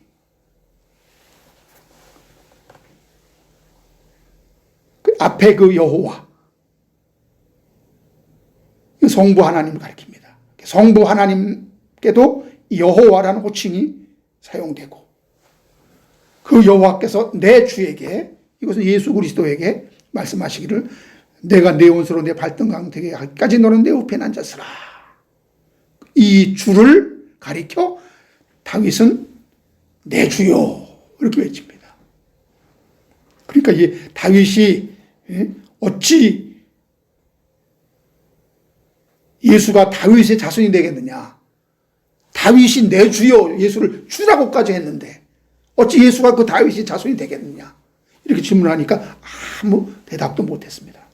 그 앞에 그 여호와 성부 하나님을 가리킵니다. 성부 하나님께도 여호와라는 호칭이 사용되고 그 여호와께서 내 주에게, 이것은 예수 그리스도에게 말씀하시기를 내가 내 원수로 내 발등강 되게 하기까지 너는 내 우편에 앉았으라. 이 주를 가리켜 다윗은 내 주요 이렇게 외칩니다. 그러니까 이 다윗이 어찌 예수가 다윗의 자손이 되겠느냐. 다윗이 내 주요 예수를 주라고까지 했는데 어찌 예수가 그 다윗의 자손이 되겠느냐. 이렇게 질문하니까 아무 대답도 못했습니다.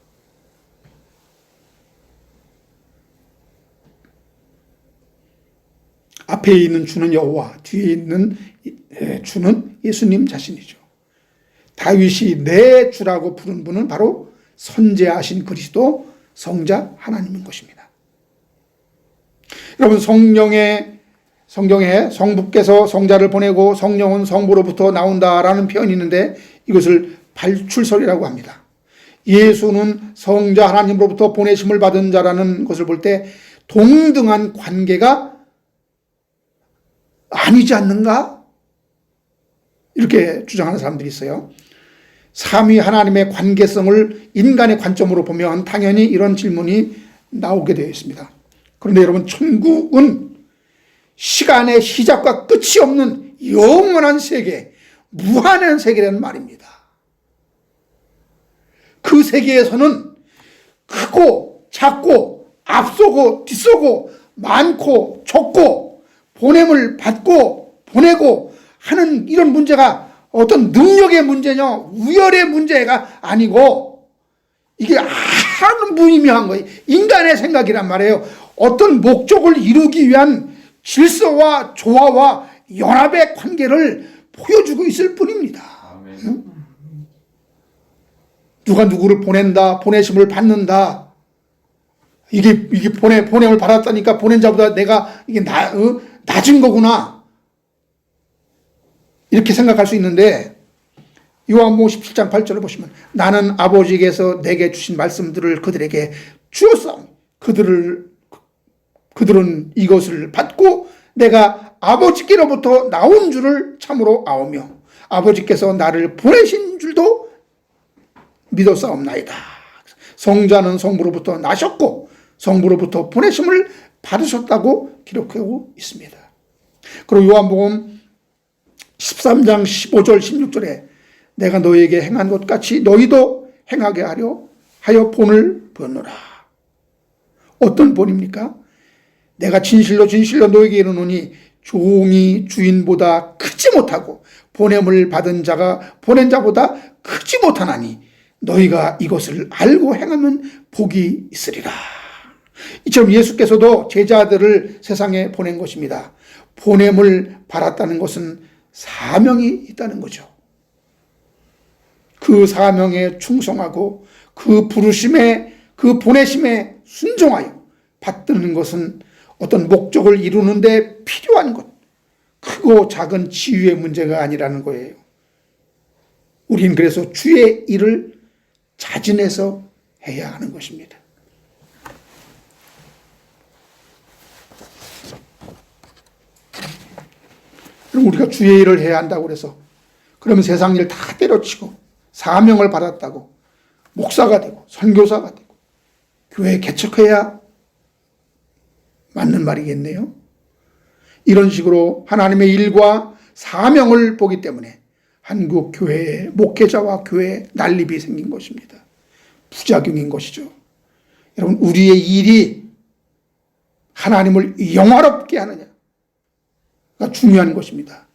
앞에 있는 주는 여호와, 뒤에 있는 주는 예수님 자신이죠. 다윗이 내 주라고 부른 분은 바로 선지하신 그리스도 성자 하나님인 것입니다. 여러분 성경에 성부께서 성자를 보내고 성령은 성부로부터 나온다라는 표현이 있는데 이것을 발출설이라고 합니다. 예수는 성자 하나님으로부터 보내심을 받은 자라는 것을 볼 때 동등한 관계가 아니지 않는가? 이렇게 주장하는 사람들이 있어요. 삼위 하나님의 관계성을 인간의 관점으로 보면 당연히 이런 질문이 나오게 되어 있습니다. 그런데 여러분 천국은 시간의 시작과 끝이 없는 영원한 세계, 무한한 세계라는 말입니다. 그 세계에서는 크고 작고 앞서고 뒤서고 많고 적고 보냄을 받고 보내고 하는 이런 문제가 어떤 능력의 문제냐 우열의 문제가 아니고 이게 아주 무의미한 거예요. 인간의 생각이란 말이에요. 어떤 목적을 이루기 위한 질서와 조화와 연합의 관계를 보여주고 있을 뿐입니다. 응? 누가 누구를 보낸다, 보내심을 받는다. 이게 보냄을 받았다니까 보낸 자보다 내가 이게 낮은 거구나. 이렇게 생각할 수 있는데 요한복음 17장 8절을 보시면 나는 아버지께서 내게 주신 말씀들을 그들에게 주었사오니 그들은 이것을 받고 내가 아버지께로부터 나온 줄을 참으로 아오며 아버지께서 나를 보내신 줄도 믿었사옵나이다. 성자는 성부로부터 나셨고 성부로부터 보내심을 받으셨다고 기록하고 있습니다. 그리고 요한복음 13장 15절 16절에 내가 너희에게 행한 것 같이 너희도 행하게 하려 하여 본을 보였노라. 어떤 본입니까? 내가 진실로 진실로 너에게 이르노니 종이 주인보다 크지 못하고 보냄을 받은 자가 보낸 자보다 크지 못하나니 너희가 이것을 알고 행하면 복이 있으리라. 이처럼 예수께서도 제자들을 세상에 보낸 것입니다. 보냄을 받았다는 것은 사명이 있다는 거죠. 그 사명에 충성하고 그 부르심에, 그 보내심에 순종하여 받드는 것은 어떤 목적을 이루는데 필요한 것, 크고 작은 지위의 문제가 아니라는 거예요. 우리는 그래서 주의 일을 자진해서 해야 하는 것입니다. 그럼 우리가 주의 일을 해야 한다고 그래서 그러면 세상 일 다 때려치고 사명을 받았다고 목사가 되고 선교사가 되고 교회 개척해야 맞는 말이겠네요. 이런 식으로 하나님의 일과 사명을 보기 때문에 한국 교회에 목회자와 교회에 난립이 생긴 것입니다. 부작용인 것이죠. 여러분, 우리의 일이 하나님을 영화롭게 하느냐가 중요한 것입니다.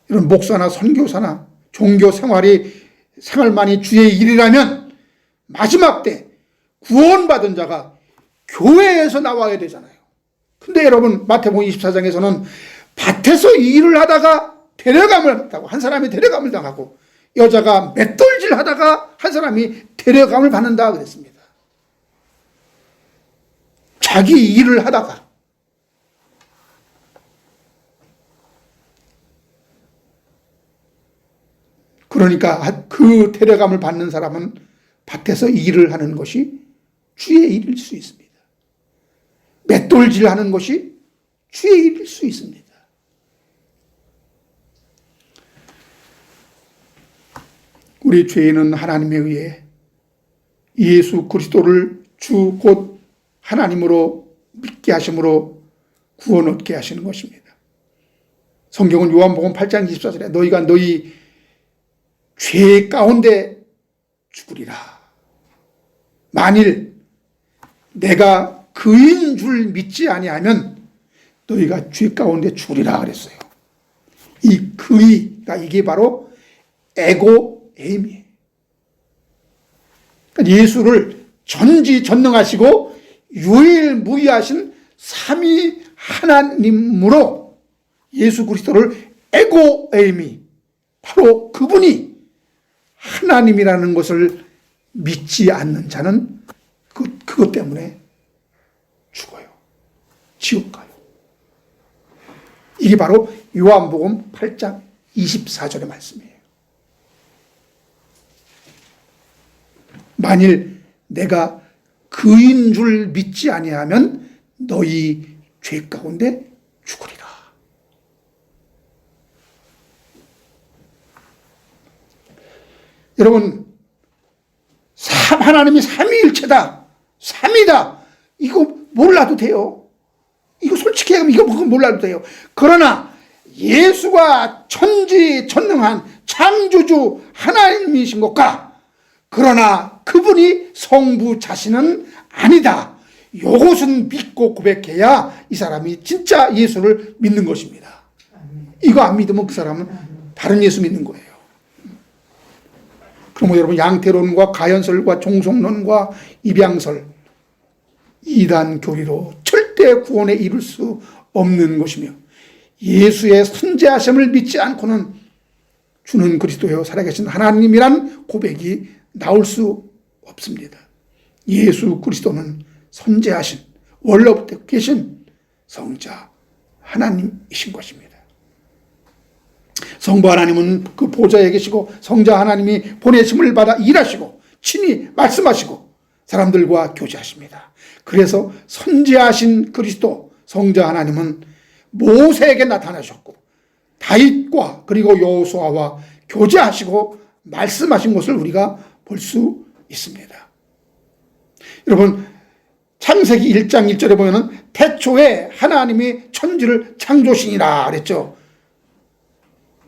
이런 목사나 선교사나 종교 생활만이 주의 일이라면 마지막 때 구원받은 자가 교회에서 나와야 되잖아요. 근데 여러분, 마태복음 24장에서는 밭에서 일을 하다가 데려감을 했다고, 한 사람이 데려감을 당하고 여자가 맷돌질 하다가 한 사람이 데려감을 받는다 그랬습니다. 자기 일을 하다가. 그러니까 그 데려감을 받는 사람은 밭에서 일을 하는 것이 주의 일일 수 있습니다. 맷돌질 하는 것이 주의 일일 수 있습니다. 우리 죄인은 하나님에 의해 예수 그리스도를 주 곧 하나님으로 믿게 하심으로 구원 얻게 하시는 것입니다. 성경은 요한복음 8장 24절에 너희가 너희 죄 가운데 죽으리라. 만일 내가 그인 줄 믿지 아니하면 너희가 죄 가운데 죽으리라 그랬어요. 이 그이가 이게 바로 에고에임이에요. 그러니까 예수를 전지전능하시고 유일무이하신 삼위 하나님으로 예수 그리스도를 에고에임이 바로 그분이 하나님이라는 것을 믿지 않는 자는 그것 때문에 죽어요. 지옥 가요. 이게 바로 요한복음 8장 24절의 말씀이에요. 만일 내가 그인 줄 믿지 아니하면 너희 죄 가운데 죽으리라. 여러분, 하나님이 삼위일체다, 삼위다, 이거 몰라도 돼요. 이거 솔직히 하면 이거 몰라도 돼요. 그러나 예수가 천지전능한 창조주 하나님이신 것과 그러나 그분이 성부 자신은 아니다, 이것은 믿고 고백해야 이 사람이 진짜 예수를 믿는 것입니다. 이거 안 믿으면 그 사람은 다른 예수 믿는 거예요. 그럼 여러분, 양태론과 가연설과 종속론과 입양설, 이단 교리로 절대 구원에 이룰 수 없는 것이며 예수의 선지하심을 믿지 않고는 주는 그리스도요 살아계신 하나님이란 고백이 나올 수 없습니다. 예수 그리스도는 선지하신, 원로부터 계신 성자 하나님이신 것입니다. 성부 하나님은 그 보좌에 계시고 성자 하나님이 보내심을 받아 일하시고 친히 말씀하시고 사람들과 교제하십니다. 그래서 선지하신 그리스도 성자 하나님은 모세에게 나타나셨고 다윗과 그리고 여호수아와 교제하시고 말씀하신 것을 우리가 볼 수 있습니다. 여러분, 창세기 1장 1절에 보면은 태초에 하나님이 천지를 창조시니라 그랬죠.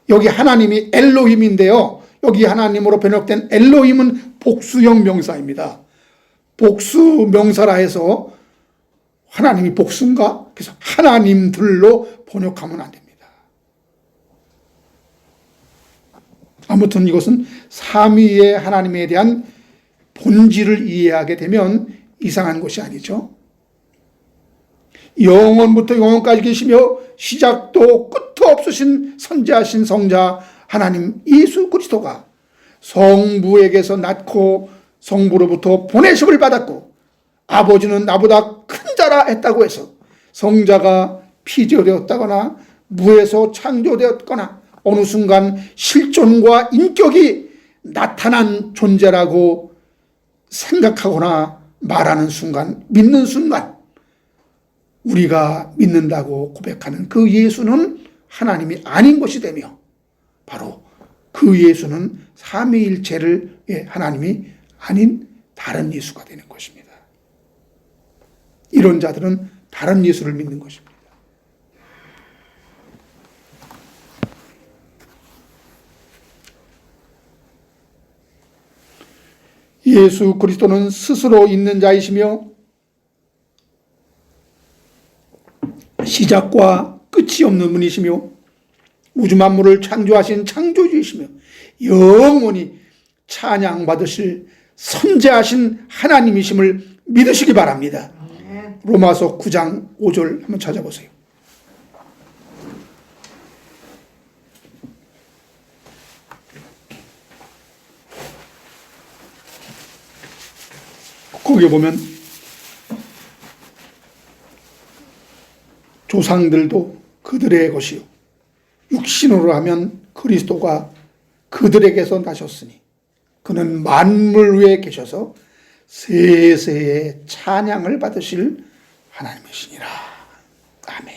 여기 하나님이 엘로힘인데요, 여기 하나님으로 번역된 엘로힘은 복수형 명사입니다. 복수 명사라 해서 하나님이 복수인가? 그래서 하나님들로 번역하면 안 됩니다. 아무튼 이것은 삼위의 하나님에 대한 본질을 이해하게 되면 이상한 것이 아니죠. 영원부터 영원까지 계시며 시작도 끝도 없으신 선지하신 성자 하나님 예수 그리스도가 성부에게서 낳고 성부로부터 보내심을 받았고 아버지는 나보다 큰 자라 했다고 해서 성자가 피조되었다거나 무에서 창조되었거나 어느 순간 실존과 인격이 나타난 존재라고 생각하거나 말하는 순간, 믿는 순간 우리가 믿는다고 고백하는 그 예수는 하나님이 아닌 것이 되며 바로 그 예수는 삼위일체를 하나님이 아닌 다른 예수가 되는 것입니다. 이런 자들은 다른 예수를 믿는 것입니다. 예수 그리스도는 스스로 있는 자이시며 시작과 끝이 없는 분이시며 우주 만물을 창조하신 창조주이시며 영원히 찬양받으실 선재하신 하나님이심을 믿으시기 바랍니다. 로마서 9장 5절 한번 찾아보세요. 거기에 보면 조상들도 그들의 것이요 육신으로 하면 그리스도가 그들에게서 나셨으니 그는 만물 위에 계셔서 세세의 찬양을 받으실 하나님이시니라. 아멘.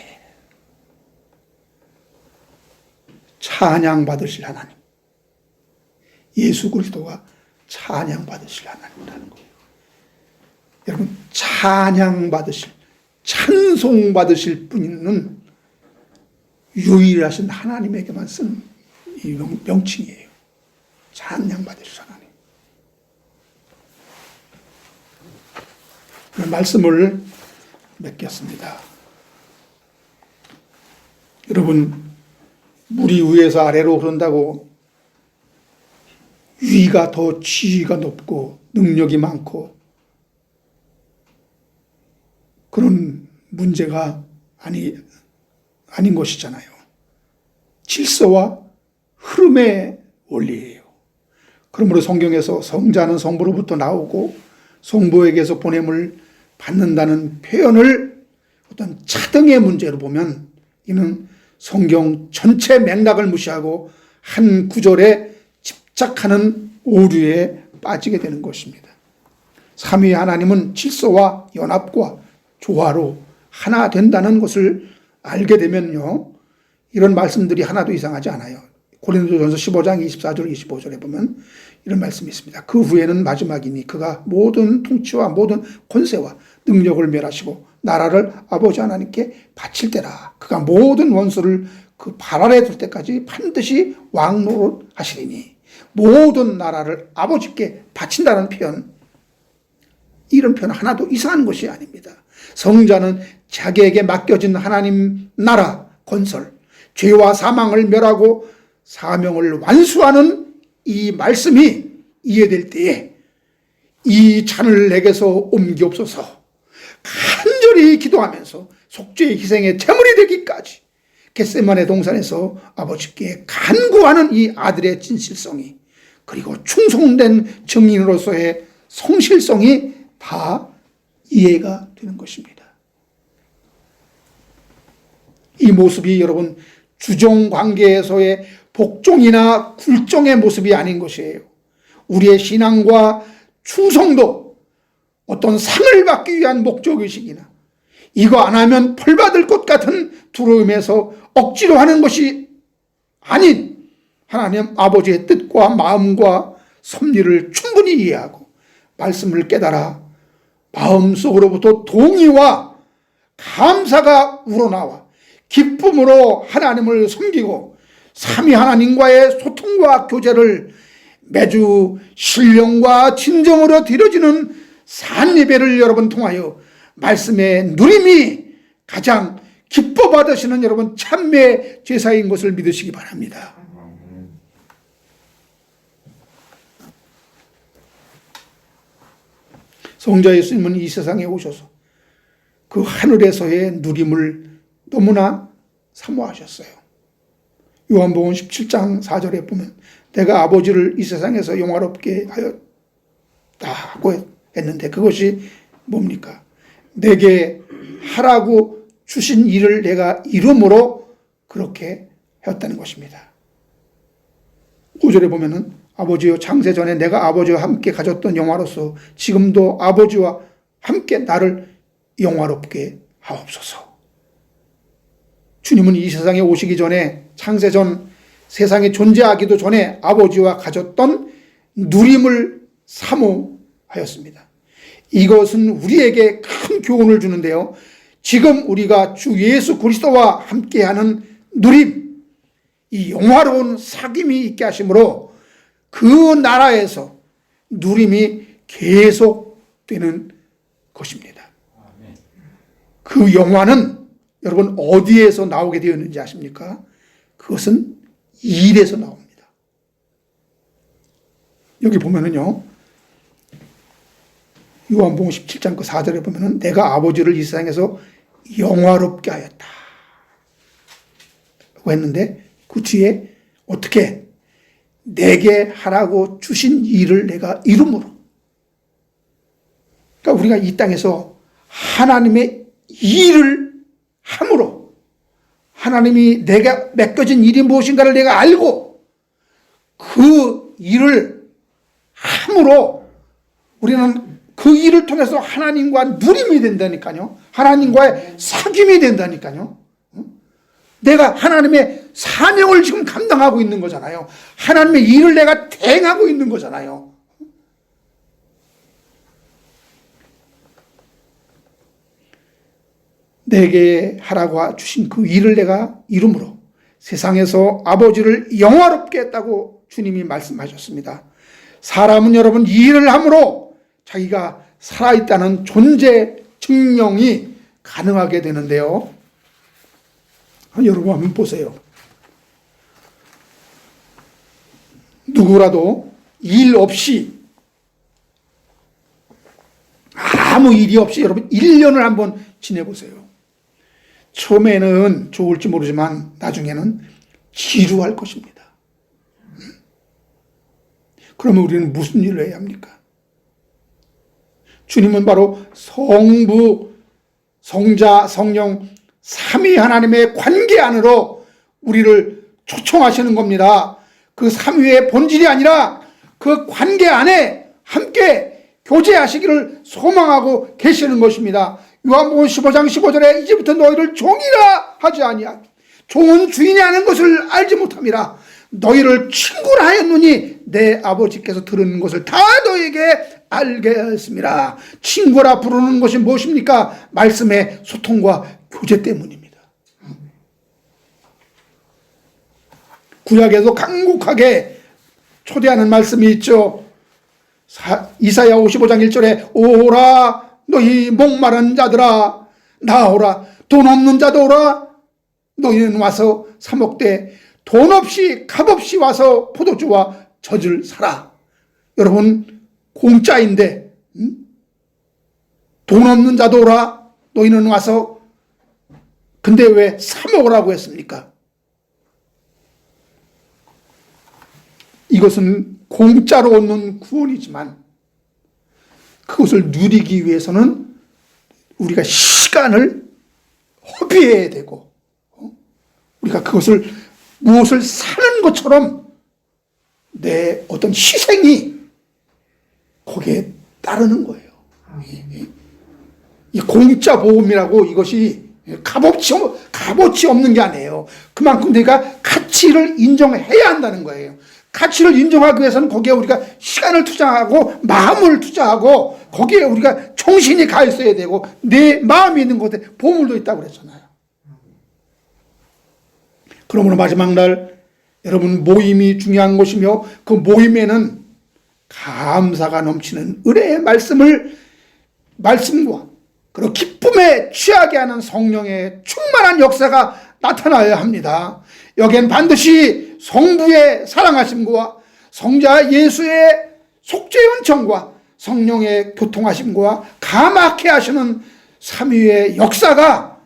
찬양 받으실 하나님, 예수 그리스도가 찬양 받으실 하나님이라는 거예요. 여러분, 찬양 받으실, 찬송 받으실 분은 유일하신 하나님에게만 쓴 이 명칭이에요. 찬양 받으실 하나님. 말씀을 맺겠습니다. 여러분, 물이 위에서 아래로 흐른다고 위가 더 지위가 높고 능력이 많고 그런 문제가 아닌 것이잖아요. 질서와 흐름의 원리예요. 그러므로 성경에서 성자는 성부로부터 나오고 성부에게서 보냄을 받는다는 표현을 어떤 차등의 문제로 보면 이는 성경 전체 맥락을 무시하고 한 구절에 집착하는 오류에 빠지게 되는 것입니다. 삼위 하나님은 질서와 연합과 조화로 하나 된다는 것을 알게 되면요, 이런 말씀들이 하나도 이상하지 않아요. 고린도전서 15장 24절 25절에 보면 이런 말씀이 있습니다. 그 후에는 마지막이니 그가 모든 통치와 모든 권세와 능력을 멸하시고 나라를 아버지 하나님께 바칠 때라. 그가 모든 원수를 그 발 아래 둘 때까지 반드시 왕노릇 하시리니. 모든 나라를 아버지께 바친다는 표현, 이런 표현 하나도 이상한 것이 아닙니다. 성자는 자기에게 맡겨진 하나님 나라 건설, 죄와 사망을 멸하고 사명을 완수하는 이 말씀이 이해될 때에 이 잔을 내게서 옮기옵소서 간절히 기도하면서 속죄의 희생의 제물이 되기까지 겟세마네 동산에서 아버지께 간구하는 이 아들의 진실성이, 그리고 충성된 증인으로서의 성실성이 다 이해가 되는 것입니다. 이 모습이 여러분 주종 관계에서의 복종이나 굴종의 모습이 아닌 것이에요. 우리의 신앙과 충성도, 어떤 상을 받기 위한 목적의식이나 이거 안 하면 벌 받을 것 같은 두려움에서 억지로 하는 것이 아닌 하나님 아버지의 뜻과 마음과 섭리를 충분히 이해하고 말씀을 깨달아 마음속으로부터 동의와 감사가 우러나와 기쁨으로 하나님을 섬기고 삼위 하나님과의 소통과 교제를 매주 신령과 진정으로 드려지는 산예배를 여러분 통하여 말씀의 누림이 가장 기뻐 받으시는 여러분 참매 제사인 것을 믿으시기 바랍니다. 성자 예수님은 이 세상에 오셔서 그 하늘에서의 누림을 너무나 사모하셨어요. 요한복음 17장 4절에 보면 내가 아버지를 이 세상에서 영화롭게 하였다고 했는데 그것이 뭡니까? 내게 하라고 주신 일을 내가 이름으로 그렇게 하였다는 것입니다. 5절에 보면은 아버지여 창세전에 내가 아버지와 함께 가졌던 영화로서 지금도 아버지와 함께 나를 영화롭게 하옵소서. 주님은 이 세상에 오시기 전에 창세전 세상에 존재하기도 전에 아버지와 가졌던 누림을 사모하였습니다. 이것은 우리에게 큰 교훈을 주는데요. 지금 우리가 주 예수 그리스도와 함께하는 누림, 이 영화로운 사귐이 있게 하심으로 그 나라에서 누림이 계속되는 것입니다. 그 영화는 여러분 어디에서 나오게 되었는지 아십니까? 그것은 일에서 나옵니다. 여기 보면은요, 요한복음 17장 그 4절에 보면은 내가 아버지를 이 세상에서 영화롭게 하였다 고 했는데 그 뒤에 어떻게 내게 하라고 주신 일을 내가 이름으로, 그러니까 우리가 이 땅에서 하나님의 일을 함으로 하나님이 내가 맡겨진 일이 무엇인가를 내가 알고 그 일을 함으로 우리는 그 일을 통해서 하나님과 누림이 된다니까요. 하나님과의 사귐이 된다니까요. 내가 하나님의 사명을 지금 감당하고 있는 거잖아요. 하나님의 일을 내가 대행하고 있는 거잖아요. 내게 하라고 주신 그 일을 내가 이름으로 세상에서 아버지를 영화롭게 했다고 주님이 말씀하셨습니다. 사람은 여러분 이 일을 함으로 자기가 살아있다는 존재 증명이 가능하게 되는데요. 여러분 한번 보세요. 누구라도 일 없이 아무 일이 없이 여러분 1년을 한번 지내보세요. 처음에는 좋을지 모르지만 나중에는 지루할 것입니다. 그러면 우리는 무슨 일을 해야 합니까? 주님은 바로 성부, 성자, 성령 삼위 하나님의 관계 안으로 우리를 초청하시는 겁니다. 그 삼위의 본질이 아니라 그 관계 안에 함께 교제하시기를 소망하고 계시는 것입니다. 요한복음 15장 15절에 이제부터 너희를 종이라 하지 아니하며 종은 주인이 아는 것을 알지 못함이라 너희를 친구라 하였노니 내 아버지께서 들은 것을 다 너희에게 알게 하였습니다. 친구라 부르는 것이 무엇입니까? 말씀의 소통과 교제 때문입니다. 구약에도 간곡하게 초대하는 말씀이 있죠. 이사야 55장 1절에 오라 너희 목마른 자들아 나오라 돈 없는 자도 오라 너희는 와서 사 먹되 돈 없이 값 없이 와서 포도주와 젖을 사라. 여러분 공짜인데 돈 없는 자도 오라 너희는 와서, 근데 왜 사 먹으라고 했습니까? 이것은 공짜로 얻는 구원이지만 그것을 누리기 위해서는 우리가 시간을 허비해야 되고 우리가 그것을 무엇을 사는 것처럼 내 어떤 희생이 거기에 따르는 거예요. 이 공짜 보험이라고 이것이 값어치 없는 게 아니에요. 그만큼 내가 가치를 인정해야 한다는 거예요. 가치를 인정하기 위해서는 거기에 우리가 시간을 투자하고 마음을 투자하고 거기에 우리가 정신이 가 있어야 되고 내 마음이 있는 곳에 보물도 있다고 그랬잖아요. 그러므로 마지막 날 여러분 모임이 중요한 것이며 그 모임에는 감사가 넘치는 은혜의 말씀과 그리고 기쁨에 취하게 하는 성령의 충만한 역사가 나타나야 합니다. 여기엔 반드시 성부의 사랑하심과 성자 예수의 속죄 은총과 성령의 교통하심과 감화케 하시는 삼위의 역사가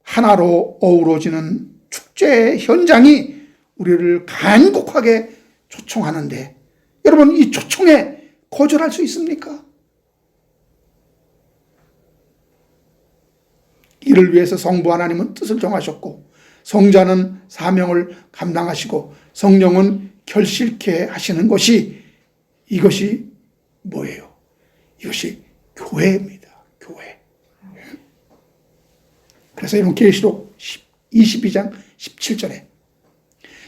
하나로 어우러지는 축제 현장이 우리를 간곡하게 초청하는데, 여러분 이 초청에 거절할 수 있습니까? 이를 위해서 성부 하나님은 뜻을 정하셨고, 성자는 사명을 감당하시고, 성령은 결실케 하시는 것이, 이것이 뭐예요? 이것이 교회입니다. 교회. 그래서 이런 계시록 22장 17절에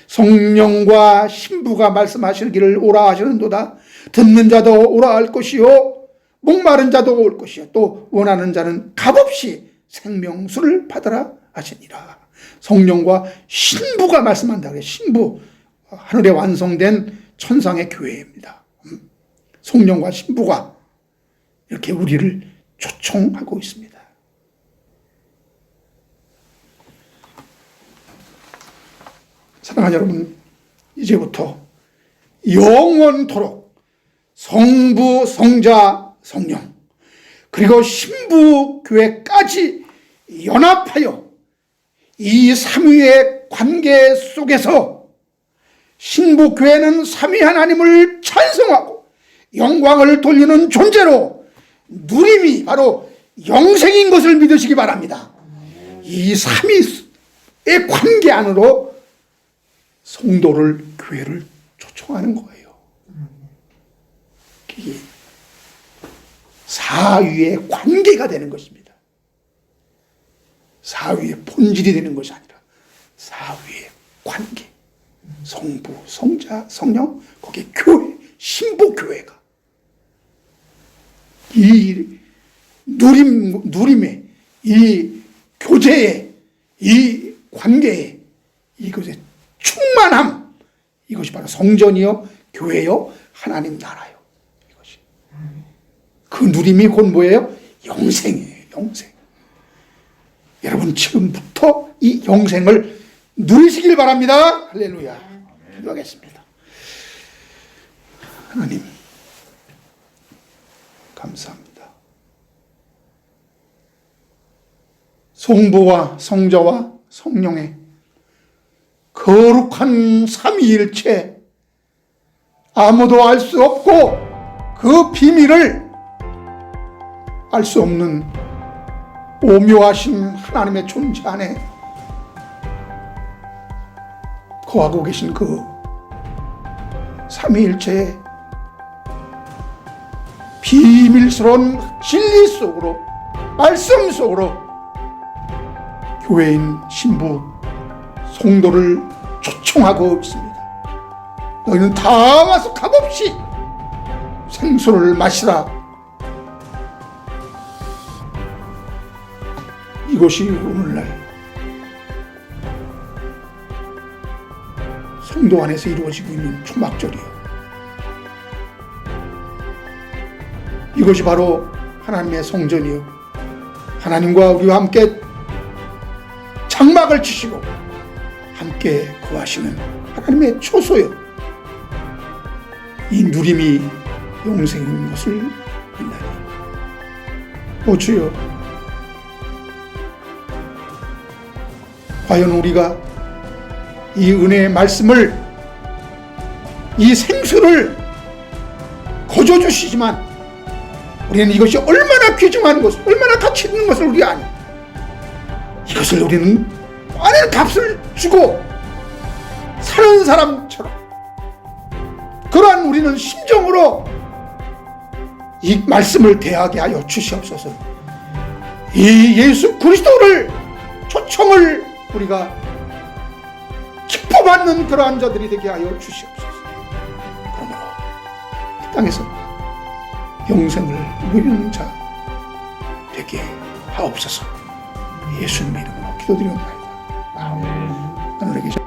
성령과 신부가 말씀하시기를 오라 하시는도다. 듣는 자도 오라 할 것이요 목마른 자도 올 것이요 또 원하는 자는 값없이 생명수를 받으라 하시니라. 성령과 신부가 말씀한다. 그래. 신부, 하늘에 완성된 천상의 교회입니다. 성령과 신부가 이렇게 우리를 초청하고 있습니다. 사랑하는 여러분, 이제부터 영원토록 성부, 성자, 성령 그리고 신부 교회까지 연합하여 이 삼위의 관계 속에서 신부 교회는 삼위 하나님을 찬송하고 영광을 돌리는 존재로 누림이 바로 영생인 것을 믿으시기 바랍니다. 이 삼위의 관계 안으로 성도를, 교회를 초청하는 거예요. 이게 사위의 관계가 되는 것입니다. 사위의 본질이 되는 것이 아니라 사위의 관계. 성부, 성자, 성령, 거기에 교회, 신부 교회가 이 누림의, 이 교제의, 이 관계의, 이것의 충만함, 이것이 바로 성전이요 교회요 하나님 나라요. 이것이 그 누림이 곧 뭐예요? 영생이에요. 영생. 여러분 지금부터 이 영생을 누리시길 바랍니다. 할렐루야. 기도하겠습니다. 하나님 감사합니다. 성부와 성자와 성령의 거룩한 삼위일체, 아무도 알 수 없고 그 비밀을 알 수 없는 오묘하신 하나님의 존재 안에 거하고 계신 그 삼위일체의 비밀스러운 진리 속으로, 말씀 속으로 교회인 신부 성도를 초청하고 있습니다. 너희는 다 와서 값없이 생수를 마시라. 이것이 오늘날 성도 안에서 이루어지고 있는 초막절이요. 이것이 바로 하나님의 성전이요, 하나님과 우리와 함께 장막을 치시고 함께 거하시는 하나님의 초소요, 이 누림이 영생인 것을 믿나니, 오 주여, 과연 우리가 이 은혜의 말씀을, 이 생수를 거저 주시지만 우리는 이것이 얼마나 귀중한 것, 얼마나 가치 있는 것을 우리가 아니, 이것을 우리는 많은 값을 주고 사는 사람처럼, 그러한 우리는 심정으로 이 말씀을 대하게 하여 주시옵소서. 이 예수 그리스도를 초청을 우리가 기뻐받는 그러한 자들이 되게 하여 주시옵소서. 그러므로 이 땅에서 영생을 누리는 자 되게 하옵소서. 예수님의 이름으로 기도드리옵나이다. 아멘. 하늘에 계신